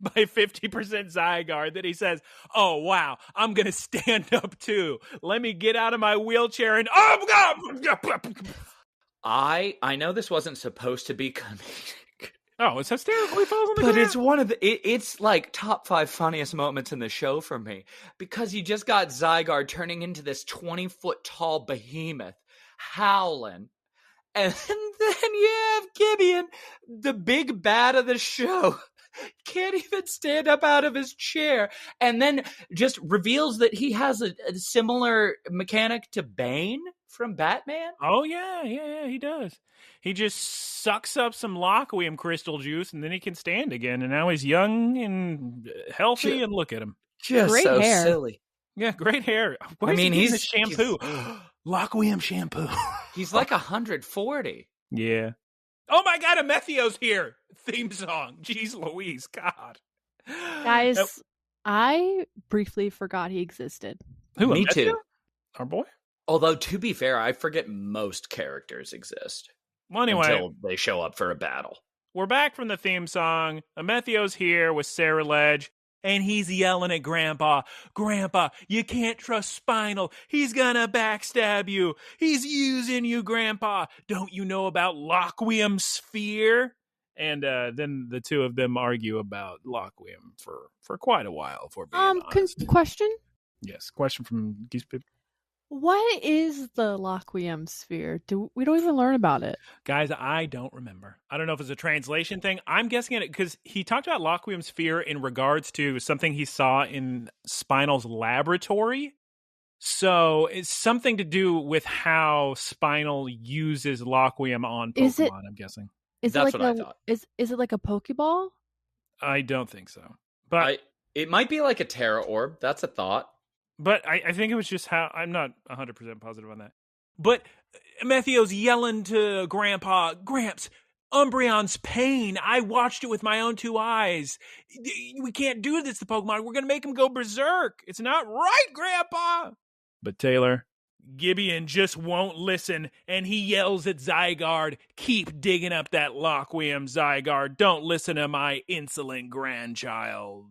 by 50% Zygarde that he says, oh, wow, I'm going to stand up too. Let me get out of my wheelchair and... I know this wasn't supposed to be comedic. Oh, it's hysterical. He falls on the ground. But it's one of the... It's like top 5 funniest moments in the show for me. Because you just got Zygarde turning into this 20-foot tall behemoth, howling. And then you have Gibeon, the big bad of the show, can't even stand up out of his chair, and then just reveals that he has a similar mechanic to Bane from Batman. Oh, yeah, he does. He just sucks up some Laquim crystal juice, and then he can stand again, and now he's young and healthy, and look at him. Just great so hair. Silly. Yeah, great hair. Why he's a shampoo. Laquim shampoo. He's like 140. Yeah. Oh my god, Amethio's here. Theme song. Jeez Louise, God. Guys, I briefly forgot he existed. Who? Me Amethio? too. Our boy? Although, to be fair, I forget most characters exist. Well, anyway. Until they show up for a battle. We're back from the theme song. Amethio's here with Sarah Ledge. And he's yelling at Grandpa, Grandpa, you can't trust Spinal. He's gonna backstab you. He's using you, Grandpa. Don't you know about Laquim Sphere? And then the two of them argue about Laquim for quite a while, for being honest. Question? Yes, question from Geese Peep. What is the Laquim Sphere? We don't even learn about it. Guys, I don't remember. I don't know if it's a translation thing. I'm guessing it because he talked about Laquim Sphere in regards to something he saw in Spinal's laboratory. So it's something to do with how Spinal uses Laquim on Pokemon, I'm guessing. That's what I thought. Is it like a Pokeball? I don't think so. But it might be like a Terra Orb. That's a thought. But I think it was just how... I'm not 100% positive on that. But Metheo's yelling to Grandpa, Gramps, Umbreon's pain. I watched it with my own 2 eyes. We can't do this to Pokemon. We're going to make him go berserk. It's not right, Grandpa. But Taylor, Gibeon just won't listen, and he yells at Zygarde, keep digging up that Lockwium, Zygarde. Don't listen to my insolent grandchild.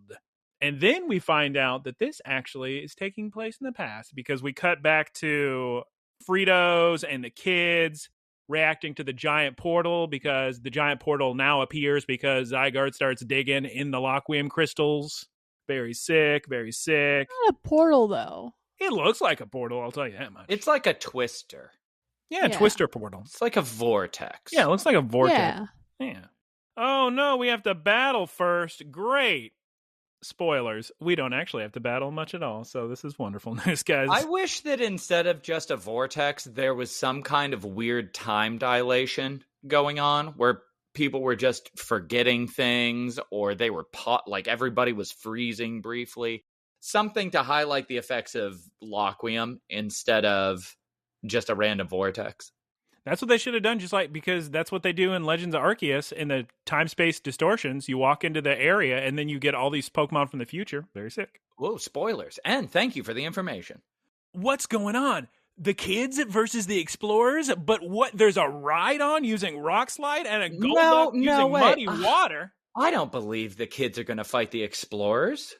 And then we find out that this actually is taking place in the past, because we cut back to Fritos and the kids reacting to the giant portal, because the giant portal now appears because Zygarde starts digging in the Lockwium crystals. Very sick, very sick. Not a portal, though. It looks like a portal, I'll tell you that much. It's like a twister. Yeah, twister portal. It's like a vortex. Yeah, it looks like a vortex. Yeah. Oh, no, we have to battle first. Great. Spoilers. We don't actually have to battle much at all, so this is wonderful news, guys. I wish that instead of just a vortex, there was some kind of weird time dilation going on where people were just forgetting things, or they were like everybody was freezing briefly. Something to highlight the effects of Lockwium instead of just a random vortex. That's what they should have done, because that's what they do in Legends of Arceus in the time-space distortions. You walk into the area, and then you get all these Pokemon from the future. Very sick. Whoa, spoilers. And thank you for the information. What's going on? The kids versus the explorers? But what? There's a ride on using Rock Slide and a Golduck using muddy water? I don't believe the kids are going to fight the explorers.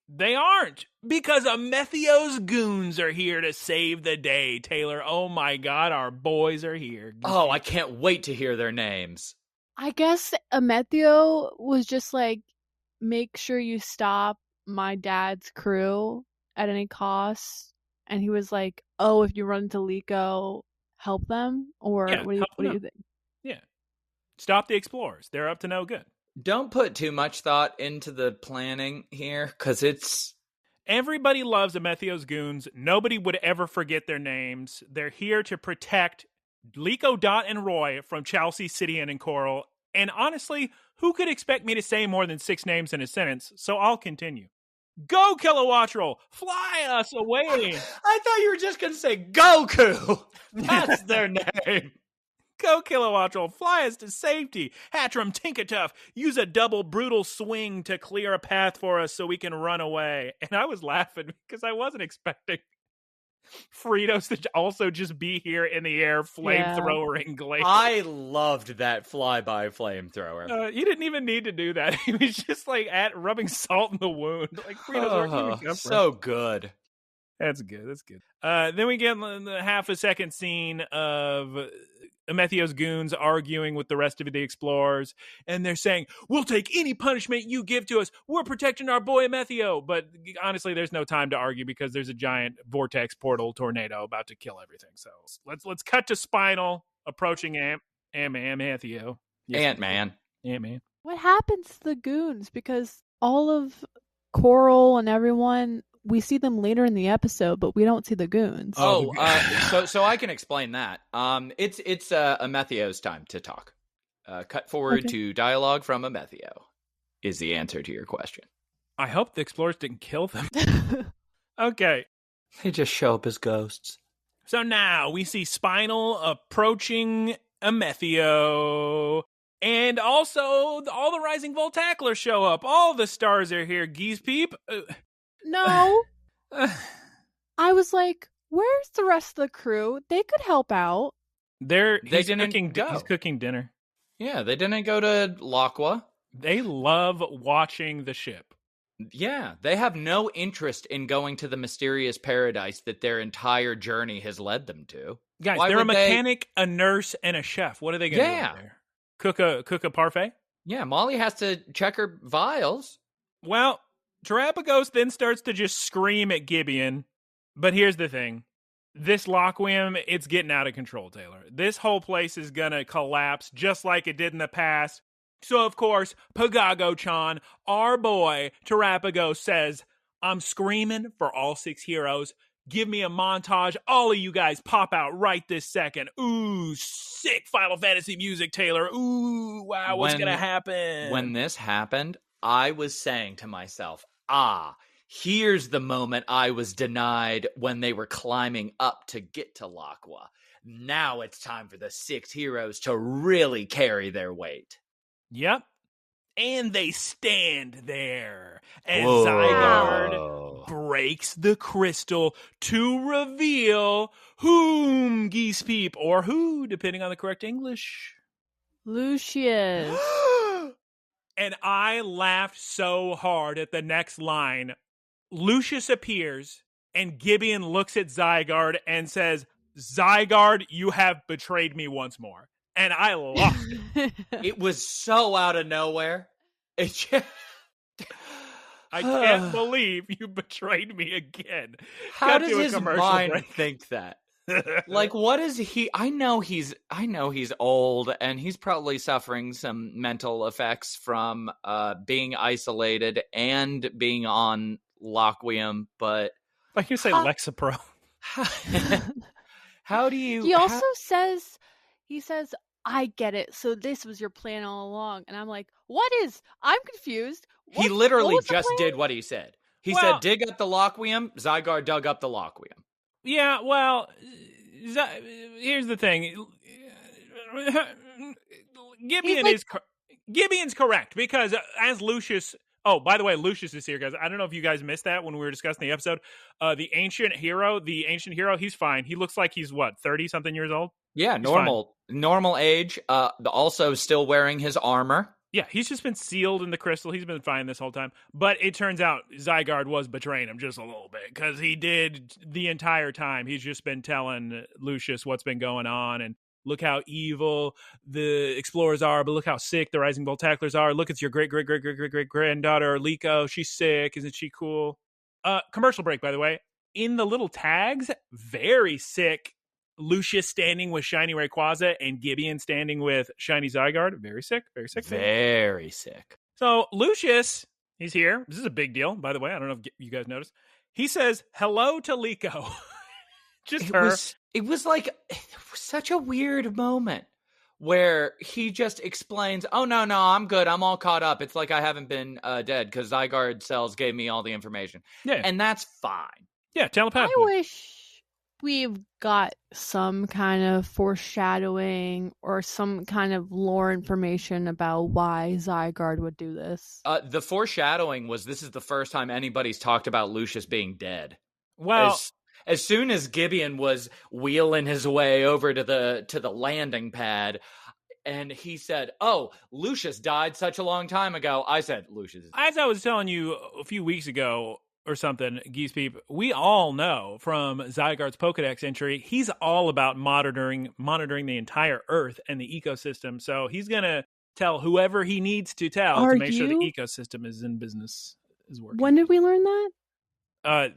They aren't, because Metheo's goons are here to save the day, Taylor. Oh my God, our boys are here. Oh, I can't wait to hear their names. I guess Metheo was just like, make sure you stop my dad's crew at any cost. And he was like, oh, if you run into Liko, help them? Or what do you think? Yeah. Stop the explorers. They're up to no good. Don't put too much thought into the planning here, because it's... Everybody loves Metheo's goons. Nobody would ever forget their names. They're here to protect Liko, Dot, and Roy from Chelsea, Sidian, and Coral. And honestly, who could expect me to say more than 6 names in a sentence? So I'll continue. Go, Kilowattrel! Fly us away! I thought you were just going to say Goku! That's their name! Go, Kilowattrel, fly us to safety. Hatchram, Tinkatuff, use a double brutal swing to clear a path for us so we can run away. And I was laughing because I wasn't expecting Fritos to also just be here in the air, flamethrowering Glacier. I loved that flyby flamethrower. You didn't even need to do that. He was just like rubbing salt in the wound. Like Fritos, so good. That's good. That's good. Then we get the half a second scene of Metheo's goons arguing with the rest of the explorers, and they're saying, we'll take any punishment you give to us. We're protecting our boy Metheo. But honestly, there's no time to argue because there's a giant vortex portal tornado about to kill everything. So let's cut to Spinal approaching Metheo. Yes, Ant-Man. What happens to the goons? Because all of Coral and everyone, we see them later in the episode, but we don't see the goons. So I can explain that. It's Metheo's time to talk. Cut forward to dialogue from Metheo is the answer to your question. I hope the explorers didn't kill them. Okay. They just show up as ghosts. So now we see Spinal approaching Metheo. And also, all the Rising Voltaclers show up. All the stars are here. Geese Peep. No. I was like, where's the rest of the crew? They could help out. He's cooking dinner. Yeah, they didn't go to Laqua. They love watching the ship. Yeah, they have no interest in going to the mysterious paradise that their entire journey has led them to. Guys, they're a mechanic, a nurse, and a chef. What are they going to do there? Cook a parfait? Yeah, Molly has to check her vials. Well, Terapagos then starts to just scream at Gibeon. But here's the thing. This Lockwium, it's getting out of control, Taylor. This whole place is going to collapse just like it did in the past. So, of course, Pagago-chan, our boy, Terapagos, says, I'm screaming for all 6 heroes. Give me a montage. All of you guys pop out right this second. Ooh, sick Final Fantasy music, Taylor. Ooh, wow, what's going to happen? When this happened, I was saying to myself, here's the moment I was denied when they were climbing up to get to Laqua. Now it's time for the 6 heroes to really carry their weight. Yep. And they stand there as Zygarde breaks the crystal to reveal whom Geese Peep, or who, depending on the correct English. Lucius. And I laughed so hard at the next line. Lucius appears, and Gibeon looks at Zygarde and says, Zygarde, you have betrayed me once more. And I lost it. It was so out of nowhere. I can't believe you betrayed me again. How does his mind think that? Like, what is he? I know he's old, and he's probably suffering some mental effects from being isolated and being on Laqua, but like you say, Lexapro. How do you? He also says, I get it. So this was your plan all along. And I'm like, I'm confused. He literally just did what he said. He said, dig up the Laqua. Zygarde dug up the Laqua. Yeah, well, here's the thing. Gibeon's correct, because as Lucius... Oh, by the way, Lucius is here, guys. I don't know if you guys missed that when we were discussing the episode. The ancient hero, he's fine. He looks like he's, 30-something years old? Yeah, normal age. Also still wearing his armor. Yeah, he's just been sealed in the crystal. He's been fine this whole time. But it turns out Zygarde was betraying him just a little bit, because he did the entire time. He's just been telling Lucius what's been going on, and look how evil the explorers are, but look how sick the Rising Boltaclers are. Look, it's your great-great-great-great-great-granddaughter, Liko. She's sick. Isn't she cool? Commercial break, by the way. In the little tags, very sick. Lucius standing with Shiny Rayquaza and Gibeon standing with Shiny Zygarde. Very sick, very sick. Very sick. So Lucius, he's here. This is a big deal, by the way. I don't know if you guys noticed. He says, hello to Liko. It was such a weird moment where he just explains, oh, no, I'm good. I'm all caught up. It's like I haven't been dead because Zygarde cells gave me all the information. Yeah. And that's fine. Yeah, telepathically. I wish we've got some kind of foreshadowing or some kind of lore information about why Zygarde would do this. The foreshadowing was this is the first time anybody's talked about Lucius being dead. Well... As soon as Gibeon was wheeling his way over to the landing pad, and he said, "Oh, Lucius died such a long time ago," I said, "Lucius." As I was telling you a few weeks ago or something, Geese Peep, we all know from Zygarde's Pokedex entry, he's all about monitoring the entire Earth and the ecosystem. So he's gonna tell whoever he needs to tell to make sure the ecosystem is in business, is working. When did we learn that?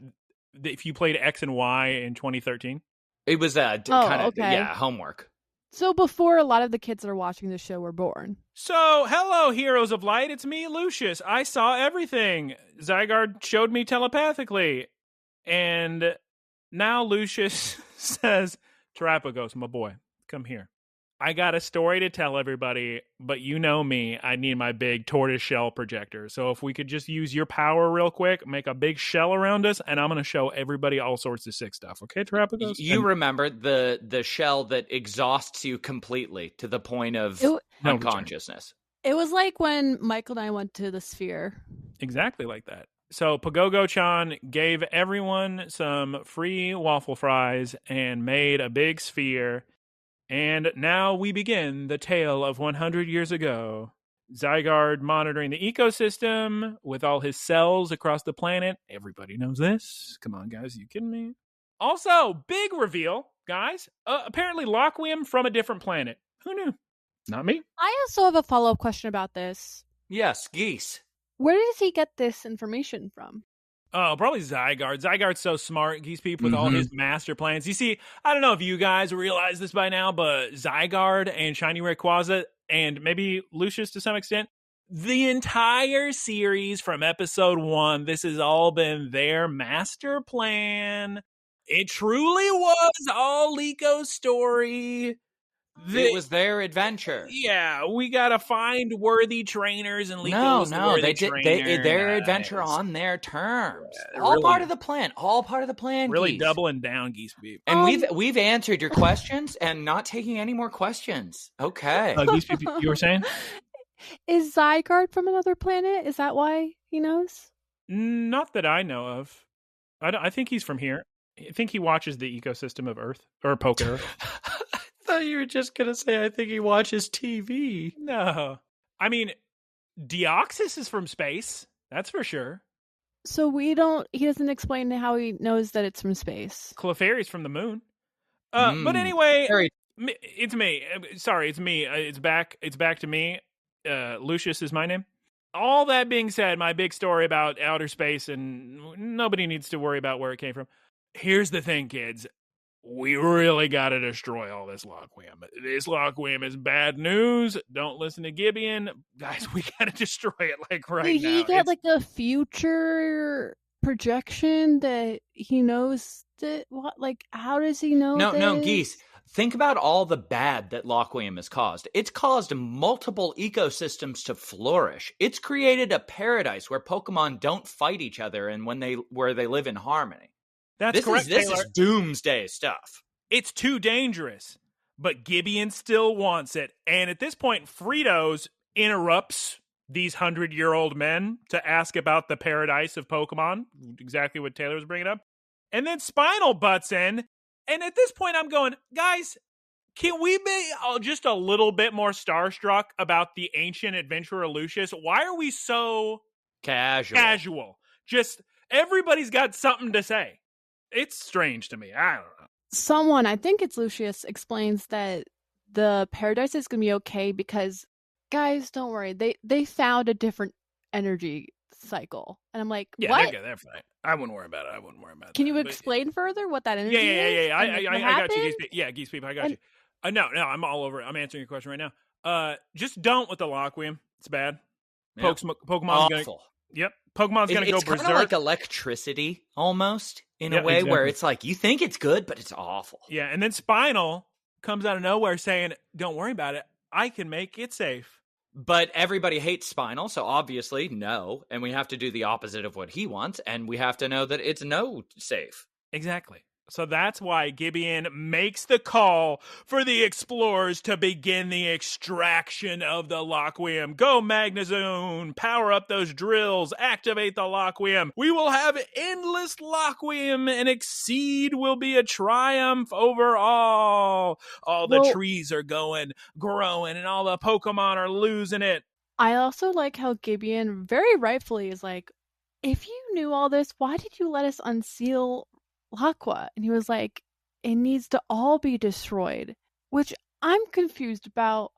If you played X and Y in 2013, it was homework. So before a lot of the kids that are watching the show were born. So hello, heroes of light. It's me, Lucius. I saw everything. Zygarde showed me telepathically, and now Lucius says, "Terapagos, my boy, come here. I got a story to tell everybody, but you know me, I need my big tortoise shell projector. So if we could just use your power real quick, make a big shell around us, and I'm going to show everybody all sorts of sick stuff. Okay, Terapagos?" You remember the shell that exhausts you completely to the point of unconsciousness. It was like when Michael and I went to the Sphere. Exactly like that. So Pagogo-chan gave everyone some free waffle fries and made a big sphere. And now we begin the tale of 100 years ago. Zygarde monitoring the ecosystem with all his cells across the planet. Everybody knows this. Come on, guys. Are you kidding me? Also, big reveal, guys. Apparently Laqua from a different planet. Who knew? Not me. I also have a follow-up question about this. Yes, Geese. Where does he get this information from? Oh, probably Zygarde. Zygarde's so smart, Geese Peep, with all his master plans. You see, I don't know if you guys realize this by now, but Zygarde and Shiny Rayquaza, and maybe Lucius to some extent, the entire series from episode 1, this has all been their master plan. It truly was all Liko's story. It was their adventure. Yeah, we gotta find worthy trainers and lead those No, worthy they did trainers. their adventure on their terms. Yeah, All really- part of the plan. All part of the plan. Really Geese. doubling down, Geese Peep. And we've answered your questions and not taking any more questions. Okay. Geese Peep, you were saying? Is Zygarde from another planet? Is that why he knows? Not that I know of. I think he's from here. I think he watches the ecosystem of Earth or Poke Earth. I thought you were just gonna say I think he watches TV. No, I mean Deoxys is from space. That's for sure. So he doesn't explain how he knows that it's from space. Clefairy's from the moon. But anyway, Very- it's me. Sorry, it's me. It's back to me. Lucius is my name. All that being said, my big story about outer space, and nobody needs to worry about where it came from. Here's the thing, kids. We really got to destroy all this Laqua. This Laqua is bad news. Don't listen to Gibeon. Guys, we got to destroy it right Did now. he get a future projection that he knows that what? How does he know? No, Geese. Think about all the bad that Laqua has caused. It's caused multiple ecosystems to flourish. It's created a paradise where Pokemon don't fight each other and where they live in harmony. That's correct. This is doomsday stuff. It's too dangerous, but Gibeon still wants it. And at this point, Fritos interrupts these 100-year-old men to ask about the paradise of Pokemon, exactly what Taylor was bringing up. And then Spinal butts in. And at this point, I'm going, guys, can we be just a little bit more starstruck about the ancient adventurer Lucius? Why are we so casual? Just everybody's got something to say. It's strange to me. I don't know. Someone, I think it's Lucius, explains that the paradise is going to be okay because, guys, don't worry. They found a different energy cycle. And I'm like, yeah, what? They're fine. I wouldn't worry about it. Can you explain further what that energy is? Yeah. I got you, Geese Peep. Yeah, Geese Peep, I got you. No, I'm all over it. I'm answering your question right now. Just don't with the Laqua. It's bad. Yeah. Pokemon's going to... Yep. Pokemon's going to go berserk. It's kind of like electricity, almost, in a way, where it's like, you think it's good, but it's awful. Yeah, and then Spinal comes out of nowhere saying, don't worry about it. I can make it safe. But everybody hates Spinal, so obviously, no. And we have to do the opposite of what he wants, and we have to know that it's no safe. Exactly. So that's why Gibeon makes the call for the explorers to begin the extraction of the Laqua. Go Magnezone, power up those drills, activate the Laqua. We will have endless Laqua, and Exceed will be a triumph over all. All the trees are growing, and all the Pokemon are losing it. I also like how Gibeon very rightfully is like, if you knew all this, why did you let us unseal Laqua? And he was like, it needs to all be destroyed, which I'm confused about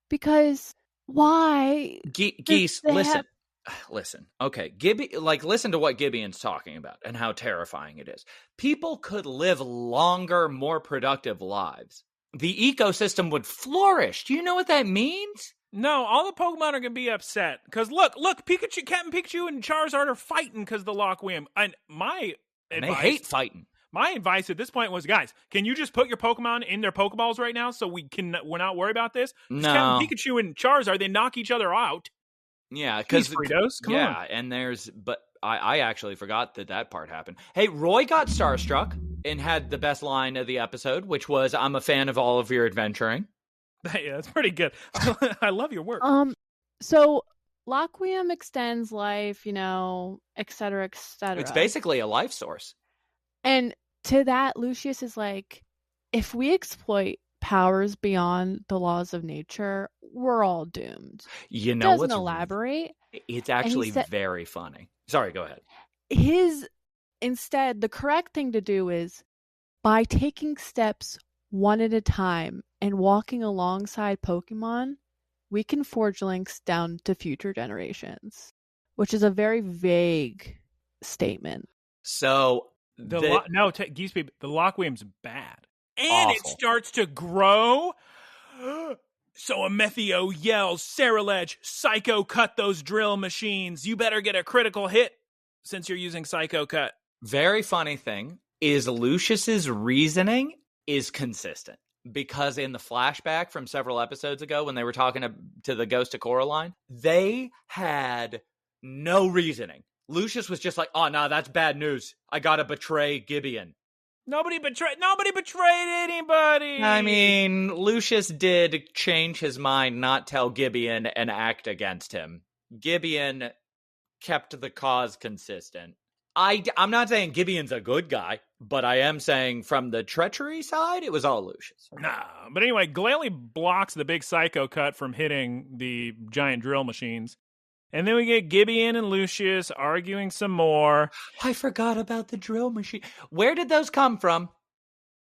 because why? Geese, listen. Okay, listen to what Gibeon's talking about and how terrifying it is. People could live longer, more productive lives. The ecosystem would flourish. Do you know what that means? No, all the Pokemon are going to be upset because look, Captain Pikachu and Charizard are fighting because the Laqua. And they hate fighting. My advice at this point was, guys, can you just put your Pokemon in their Pokeballs right now so we're not worried about this? No. Captain Pikachu and Charizard, they knock each other out. Yeah, because Fritos, come on. And I actually forgot that part happened. Hey, Roy got starstruck and had the best line of the episode, which was, "I'm a fan of all of your adventuring." Yeah, that's pretty good. I love your work. So Laqua extends life, et cetera, et cetera. It's basically a life source. And to that, Lucius is like, if we exploit powers beyond the laws of nature, we're all doomed. You know what's elaborate? It's actually very funny. Sorry, go ahead. Instead, the correct thing to do is by taking steps one at a time and walking alongside Pokemon, we can forge links down to future generations, which is a very vague statement. So Geese Peep, the Laqua bad, and awful. It starts to grow. So Amethio yells, "Ceruledge, Psycho Cut those drill machines! You better get a critical hit since you're using Psycho Cut." Very funny thing is Lucius's reasoning is consistent because in the flashback from several episodes ago when they were talking to the Ghost of Coraline, they had no reasoning. Lucius was just like, oh, no, that's bad news. I gotta betray Gibeon. Nobody betrayed anybody. I mean, Lucius did change his mind, not tell Gibeon and act against him. Gibeon kept the cause consistent. I'm not saying Gibeon's a good guy, but I am saying from the treachery side, it was all Lucius. Nah, but anyway, Glalie blocks the big psycho cut from hitting the giant drill machines. And then we get Gibeon and Lucius arguing some more. I forgot about the drill machine. Where did those come from?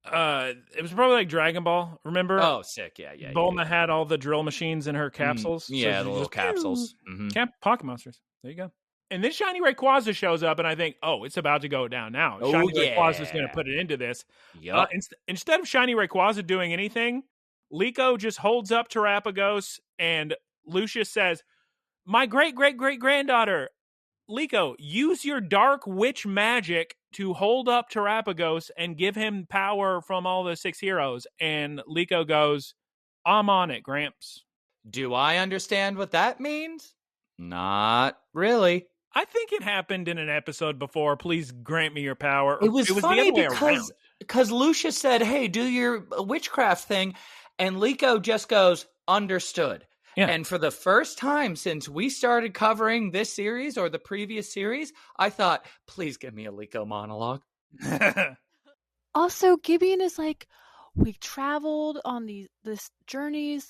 It was probably like Dragon Ball, remember? Oh, sick, yeah. Bulma had all the drill machines in her capsules. Yeah, so the little capsules. Pocket monsters. There you go. And then Shiny Rayquaza shows up, and I think, oh, it's about to go down now. Oh, Shiny yeah. Rayquaza's going to put it into this. Yep. Instead of Shiny Rayquaza doing anything, Liko just holds up Terapagos, and Lucius says, my great-great-great-granddaughter, Liko, use your dark witch magic to hold up Terapagos and give him power from all the 6 heroes. And Liko goes, I'm on it, Gramps. Do I understand what that means? Not really. I think it happened in an episode before. Please grant me your power. It was funny the other way because Lucius said, hey, do your witchcraft thing. And Liko just goes, understood. Yeah. And for the first time since we started covering this series or the previous series, I thought, please give me a Liko monologue. Also, Gibeon is like, we traveled on this journeys.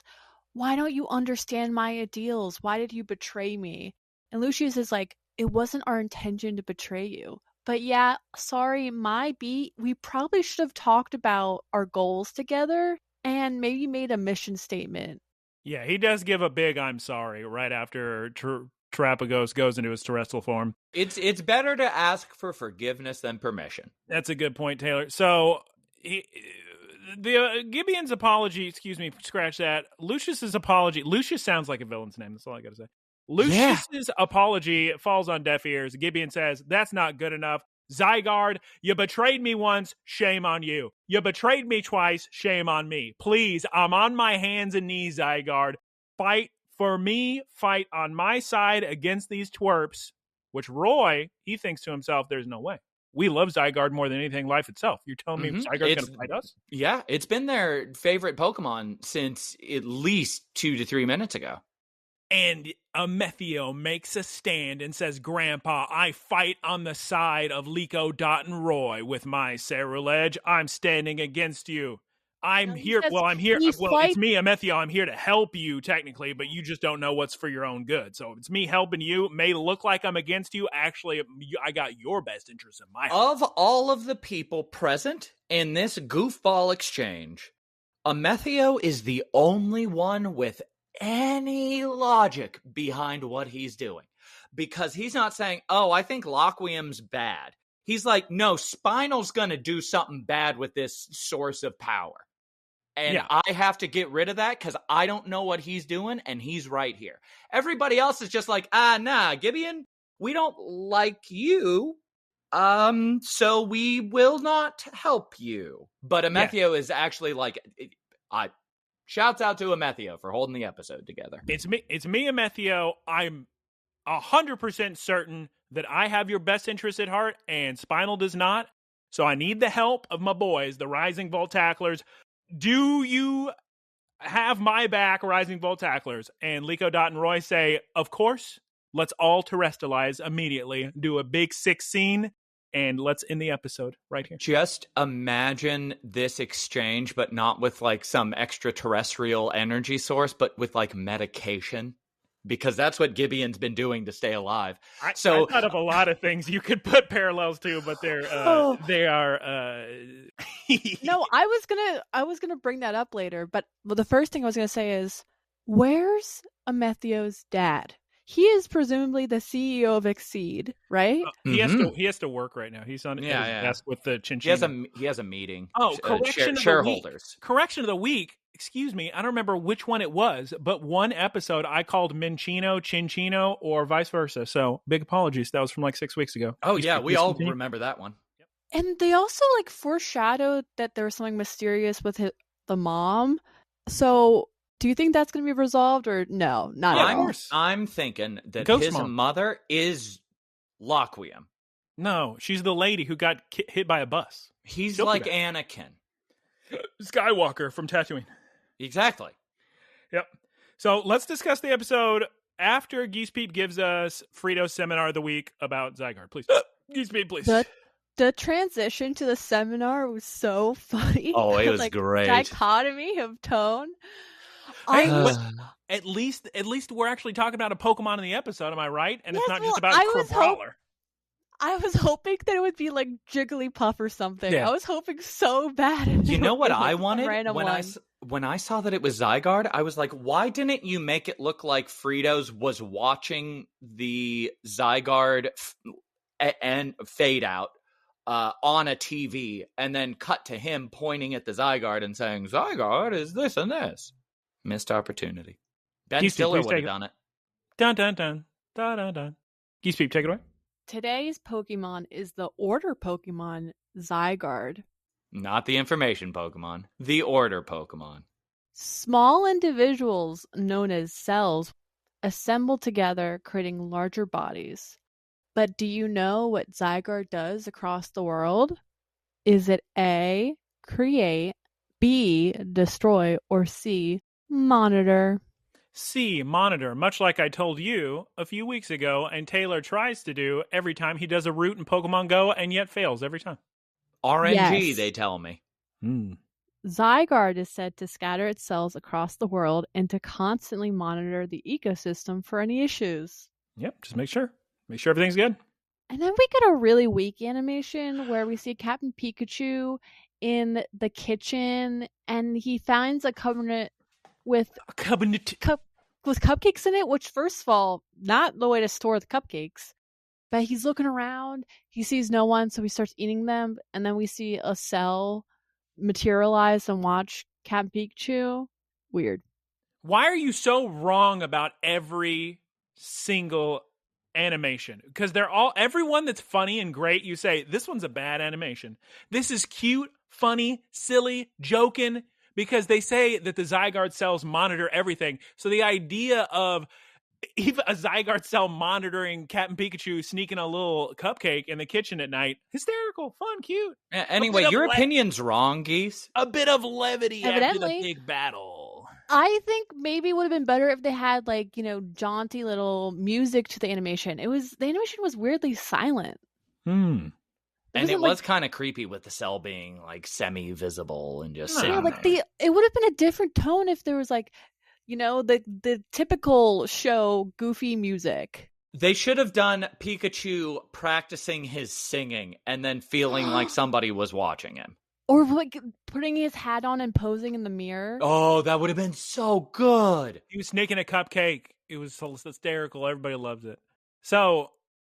Why don't you understand my ideals? Why did you betray me? And Lucius is like, it wasn't our intention to betray you. But yeah, sorry, we probably should have talked about our goals together and maybe made a mission statement. Yeah, he does give a big I'm sorry right after Terapagos goes into his terrestrial form. It's better to ask for forgiveness than permission. That's a good point, Taylor. So Gibeon's apology, scratch that. Lucius's apology. Lucius sounds like a villain's name. That's all I got to say. Lucius's apology falls on deaf ears. Gibeon says, that's not good enough. Zygarde, you betrayed me once, shame on you. You betrayed me twice, shame on me. Please, I'm on my hands and knees, Zygarde. Fight for me, fight on my side against these twerps, which Roy, he thinks to himself, there's no way. We love Zygarde more than anything life itself. You're telling me Zygarde's going to fight us? Yeah, it's been their favorite Pokemon since at least 2 to 3 minutes ago. And Amethio makes a stand and says, Grandpa, I fight on the side of Liko, Dot, and Roy with my Ceruledge. I'm standing against you. I'm here. It's me, Amethio. I'm here to help you, technically, but you just don't know what's for your own good. So it's me helping you. It may look like I'm against you. Actually, I got your best interest in my heart. Of all of the people present in this goofball exchange, Amethio is the only one with any logic behind what he's doing, because he's not saying, oh, I think Loquium's bad. He's like, no, Spinal's gonna do something bad with this source of power, and I have to get rid of that because I don't know what he's doing, and he's right here. Everybody else is just like, nah, Gibeon, we don't like you, so we will not help you. But Amethio is actually like, shouts out to Amethio for holding the episode together. It's me, Amethio. I'm 100% certain that I have your best interest at heart, and Spinal does not. So I need the help of my boys, the Rising Voltacklers. Do you have my back, Rising Voltacklers? And Liko, Dot, and Roy say, of course. Let's all terrestrialize immediately. Do a big 6 scene. And let's end the episode right here. Just imagine this exchange, but not with like some extraterrestrial energy source, but with like medication. Because that's what Gibeon's been doing to stay alive. I thought of a lot of things you could put parallels to, but they are. No, I was gonna bring that up later. But the first thing I was gonna say is, where's Amethio's dad? He is presumably the CEO of Exceed, right? He has to work right now. He's on his desk with the Chinchilla. He has a meeting. Oh, correction shareholders. Correction of the week. Excuse me. I don't remember which one it was, but one episode I called Minchino, Chinchino, or vice versa. So big apologies. That was from like 6 weeks ago. Oh, we all remember that one. And they also like foreshadowed that there was something mysterious with the mom. So do you think that's going to be resolved or no? Not at all. I'm thinking that Ghost his mom. mother is Laqua. No, she's the lady who got hit by a bus. He's She'll be like back. Anakin. Skywalker from Tatooine. Exactly. Yep. So let's discuss the episode after Geese Peep gives us Frito's seminar of the week about Zygarde. Please. Geese Peep, please. The transition to the seminar was so funny. Oh, it was like, great. Dichotomy of tone. Hey, at least we're actually talking about a Pokemon in the episode, am I right? And Yes, it's not just about I was Crabrawler. I was hoping that it would be like Jigglypuff or something. Yeah. I was hoping so bad. You know what I wanted? Random When I saw that it was Zygarde, I was like, why didn't you make it look like Frito's was watching the Zygarde and fade out on a TV and then cut to him pointing at the Zygarde and saying, Zygarde is this and this. Missed opportunity. Ben Geese Peep, Stiller please would have take it. done it. Dun, dun, dun. Dun, dun, dun. Geese Peep, take it away. Today's Pokemon is the order Pokemon Zygarde. Not the information Pokemon. The order Pokemon. Small individuals known as cells assemble together, creating larger bodies. But do you know what Zygarde does across the world? Is it A, create, B, destroy, or C, monitor? C, monitor, much like I told you a few weeks ago, and Taylor tries to do every time he does a route in Pokemon Go, and yet fails every time. RNG, Yes. they tell me. Zygarde is said to scatter its cells across the world and to constantly monitor the ecosystem for any issues. Yep, just make sure. Make sure everything's good. And then we get a really weak animation where we see Captain Pikachu in the kitchen, and he finds a cabinet with A cabinet. with cupcakes in it, which, first of all, not the way to store the cupcakes. But he's looking around, he sees no one, so he starts eating them, and then we see a cell materialize and watch Captain Pikachu. Weird. Why are you so wrong about every single animation? Because they're all, everyone that's funny and great, you say, this one's a bad animation. This is cute, funny, silly, joking, because they say that the Zygarde cells monitor everything. So the idea of even a Zygarde cell monitoring Captain Pikachu sneaking a little cupcake in the kitchen at night, hysterical, fun, cute. Anyway, your opinion's wrong, Geese. A bit of levity after Evidently. the big battle. I think maybe it would have been better if they had, like, jaunty little music to the animation. The animation was weirdly silent. And it wasn't, was kind of creepy with the cell being like semi-visible and just Yeah, sitting like there. it would have been a different tone if there was like, the typical show goofy music. They should have done Pikachu practicing his singing and then feeling like somebody was watching him. Or like putting his hat on and posing in the mirror. Oh, that would have been so good. He was sneaking a cupcake. It was hysterical. Everybody loves it. So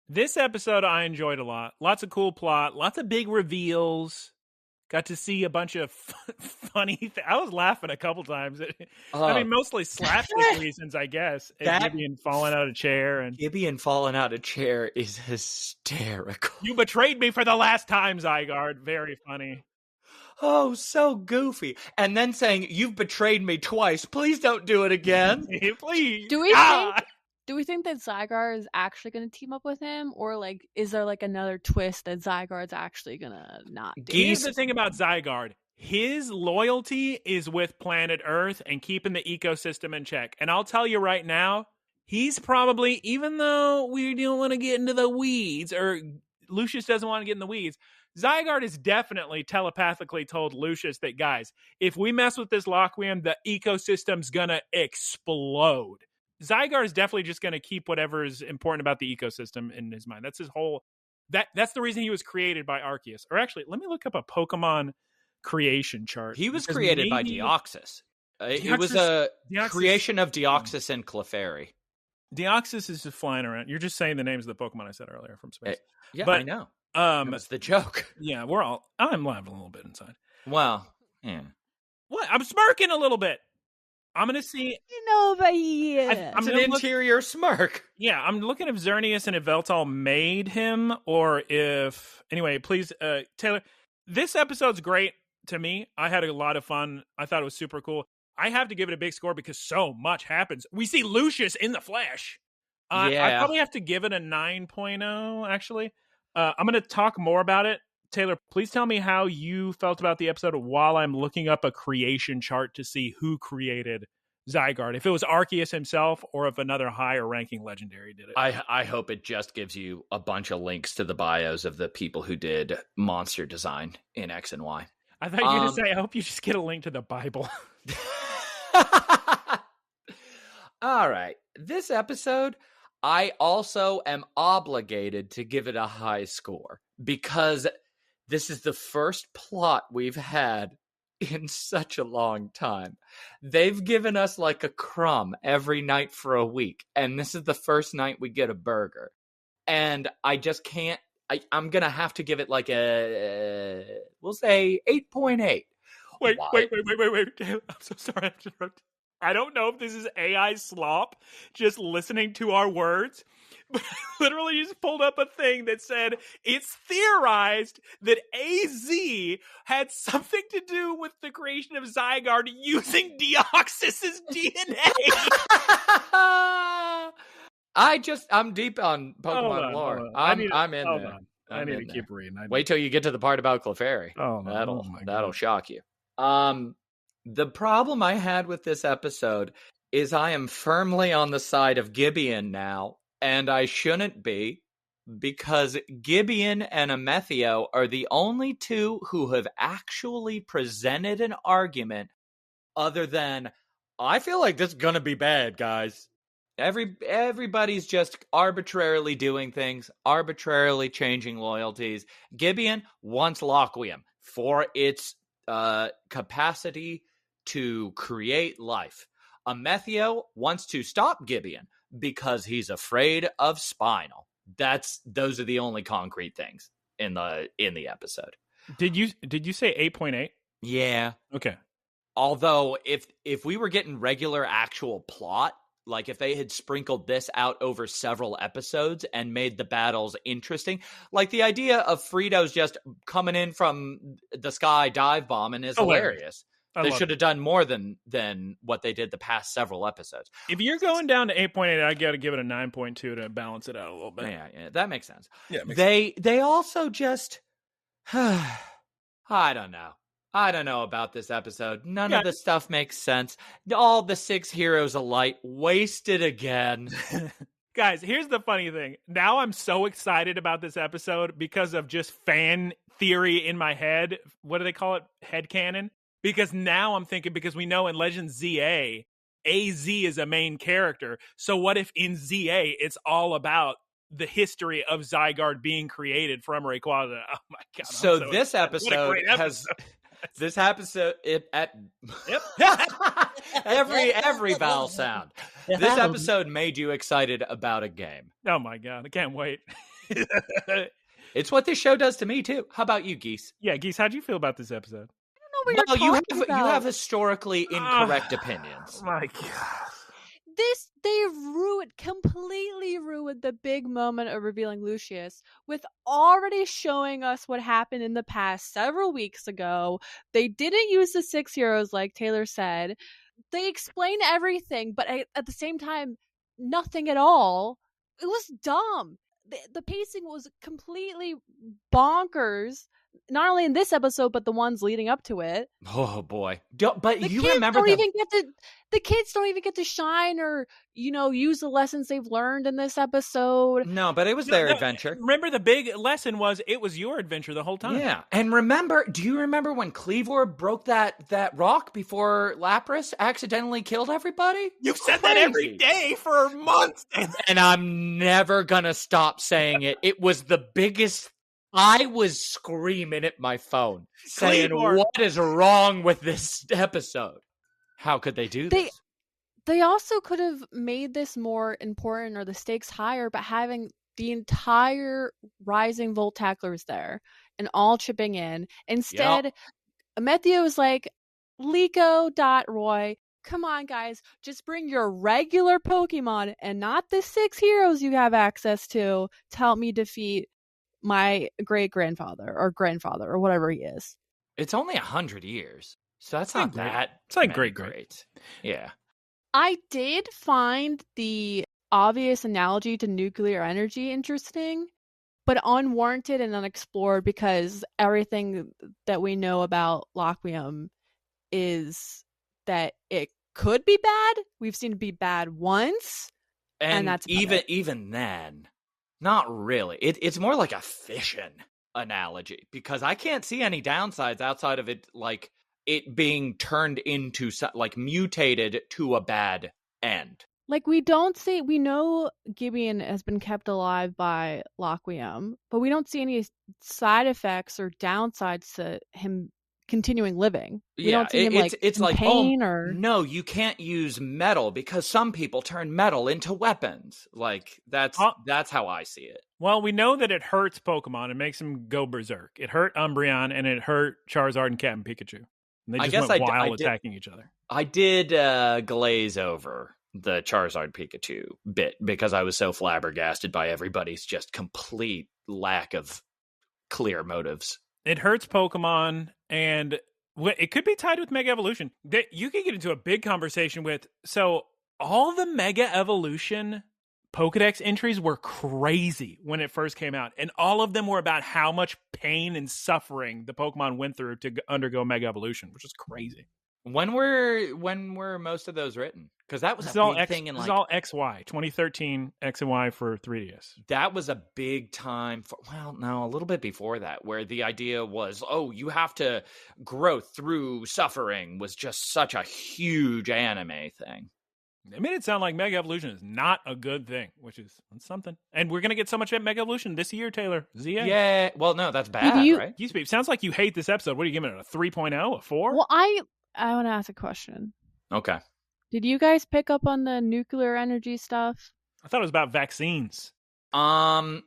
this episode I enjoyed a lot. Lots of cool plot. Lots of big reveals. Got to see a bunch of funny I was laughing a couple times. I mean, mostly slapstick reasons, I guess. Gibeon falling out of a chair. And Gibeon falling out of a chair is hysterical. You betrayed me for the last time, Zygarde. Very funny. Oh, so goofy. And then saying, you've betrayed me twice. Please don't do it again. Please. Do we think that Zygarde is actually going to team up with him, or like is there like another twist that Zygarde's actually going to not do? Here's the thing about Zygarde. His loyalty is with planet Earth and keeping the ecosystem in check. And I'll tell you right now, he's probably, even though we don't want to get into the weeds, or Lucius doesn't want to get in the weeds, Zygarde has definitely telepathically told Lucius that, guys, if we mess with this Laqua, the ecosystem's going to explode. Zygarde is definitely just going to keep whatever is important about the ecosystem in his mind. That's his whole... That's the reason he was created by Arceus. Or actually, let me look up a Pokemon creation chart. He was created by Deoxys. It was a creation of Deoxys and Clefairy. Deoxys is just flying around. You're just saying the names of the Pokemon I said earlier from space. Yeah, but, I know. That was the joke. Yeah, I'm laughing a little bit inside. Well, yeah. What? I'm smirking a little bit. I'm going to see... but yeah. It's an interior smirk. Yeah, I'm looking if Xerneas and Yveltal made him, or if... Anyway, please, Taylor, this episode's great. to me. I had a lot of fun. I thought it was super cool. I have to give it a big score because so much happens. We see Lucius in the flesh. I probably have to give it a 9.0, actually. I'm going to talk more about it. Taylor, please tell me how you felt about the episode while I'm looking up a creation chart to see who created Zygarde. If it was Arceus himself or if another higher ranking legendary did it. I hope it just gives you a bunch of links to the bios of the people who did monster design in X and Y. I thought you were going to say, I hope you just get a link to the Bible. All right. This episode, I also am obligated to give it a high score because this is the first plot we've had in such a long time. They've given us like a crumb every night for a week, and this is the first night we get a burger. And I just can't, I'm going to have to give it like we'll say 8.8. Wait. I'm so sorry. I don't know if this is AI slop just listening to our words, but I literally just pulled up a thing that said it's theorized that AZ had something to do with the creation of Zygarde using Deoxys's DNA. I'm deep on Pokemon lore. I'm in there. I need to keep reading. Wait till you get to the part about Clefairy. That'll shock you. The problem I had with this episode is I am firmly on the side of Gibeon now, and I shouldn't be, because Gibeon and Amethio are the only two who have actually presented an argument other than, I feel like this is gonna be bad, guys. Everybody's just arbitrarily doing things, arbitrarily changing loyalties. Gibeon wants Laqua for its capacity to create life. Amethio wants to stop Gibeon because he's afraid of Spinal. Those are the only concrete things in the episode. Did you say 8.8? Yeah. Okay. Although if we were getting regular actual plot, like if they had sprinkled this out over several episodes and made the battles interesting, like the idea of Fritos just coming in from the sky dive bombing is hilarious. They should have done more than what they did the past several episodes. If you're going down to 8.8, I got to give it a 9.2 to balance it out a little bit. Yeah, that makes sense. Yeah, they also just I don't know about this episode. None of the stuff makes sense. All the 6 heroes of light wasted again. Guys, here's the funny thing. Now I'm so excited about this episode because of just fan theory in my head. What do they call it? Headcanon? Because now I'm thinking, because we know in Legend ZA, AZ is a main character. So what if in ZA, it's all about the history of Zygarde being created from Rayquaza? Oh my God. So this episode has... This episode, every vowel sound. This episode made you excited about a game. Oh my God, I can't wait. It's what this show does to me too. How about you, Geese? Yeah, Geese, how'd you feel about this episode? I don't know what you're talking about. You have historically incorrect opinions. Oh my God. They completely ruined the big moment of revealing Lucius with already showing us what happened in the past several weeks ago. They didn't use the 6 heroes like Taylor said. They explained everything, but at the same time, nothing at all. It was dumb. The pacing was completely bonkers. Not only in this episode, but the ones leading up to it. Oh boy! But you remember the kids don't even get to shine or use the lessons they've learned in this episode. No, but it was their adventure. Remember, the big lesson was it was your adventure the whole time. Yeah, and do you remember when Cleavor broke that rock before Lapras accidentally killed everybody? You've said that every day for months, and I'm never gonna stop saying it. It was the biggest. I was screaming at my phone, saying, "What is wrong with this episode? How could they do this?" They also could have made this more important or the stakes higher, but having the entire Rising Volt tacklers there and all chipping in. Instead, Amethio is like, Liko.Roy, come on, guys, just bring your regular Pokemon and not the 6 heroes you have access to help me defeat my great-grandfather or grandfather or whatever he is. It's only 100 years. So that's not that. It's like great. Yeah. I did find the obvious analogy to nuclear energy interesting, but unwarranted and unexplored because everything that we know about Laqua is that it could be bad. We've seen it be bad once, and that's even then, not really. It's more like a fission analogy because I can't see any downsides outside of it, like it being turned into like mutated to a bad end. Like we know Gibeon has been kept alive by Laqua, but we don't see any side effects or downsides to him continuing living. We don't see him it's in like pain or no, you can't use metal because some people turn metal into weapons. Like that's how I see it. Well, we know that it hurts Pokemon. It makes them go berserk. It hurt Umbreon and it hurt Charizard and Captain Pikachu. And they just went wild attacking each other. I did glaze over the Charizard Pikachu bit because I was so flabbergasted by everybody's just complete lack of clear motives. It hurts Pokemon, and it could be tied with Mega Evolution. You could get into a big conversation with, so all the Mega Evolution Pokedex entries were crazy when it first came out, and all of them were about how much pain and suffering the Pokemon went through to undergo Mega Evolution, which is crazy. When were most of those written? Because that was a big thing in like... This is all XY, 2013 X and Y for 3DS. That was a big time for... Well, no, a little bit before that, where the idea was, you have to grow through suffering was just such a huge anime thing. They made it sound like Mega Evolution is not a good thing, which is something. And we're going to get so much Mega Evolution this year, Taylor. ZA. Yeah, well, no, that's bad, right? It sounds like you hate this episode. What are you giving it, a 3.0, a 4? Well, I want to ask a question. Okay. Did you guys pick up on the nuclear energy stuff? I thought it was about vaccines. I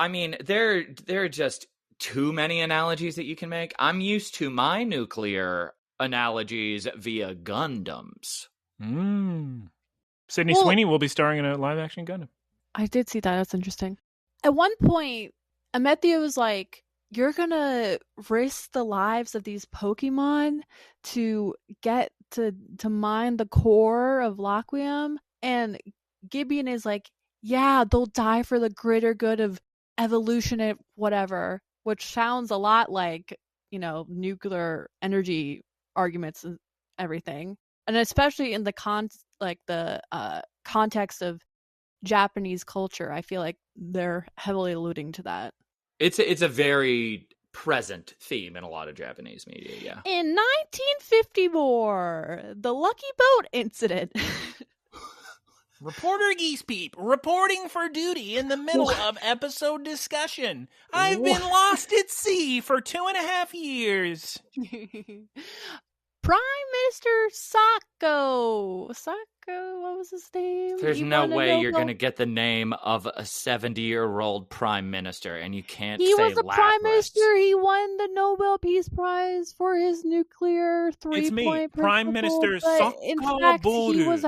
mean, there are just too many analogies that you can make. I'm used to my nuclear analogies via Gundams. Sydney Sweeney will be starring in a live-action Gundam. I did see that. That's interesting. At one point, Amethea was like, you're gonna risk the lives of these Pokemon to get to mine the core of Laqua, and Gibeon is like, yeah, they'll die for the greater good of evolution and whatever, which sounds a lot like, nuclear energy arguments and everything, and especially in the context of Japanese culture, I feel like they're heavily alluding to that. It's a very present theme in a lot of Japanese media, yeah. In 1954, the Lucky Boat incident. Reporter Geese Peep reporting for duty in the middle of episode discussion. I've been lost at sea for 2.5 years. Prime Minister Sako, what was his name? There's no way you're going to get the name of a 70-year-old prime minister, and you can't say Lapras. He was the prime minister. He won the Nobel Peace Prize for his nuclear 3-point principle. It's me, Prime Minister Sako. In fact, he was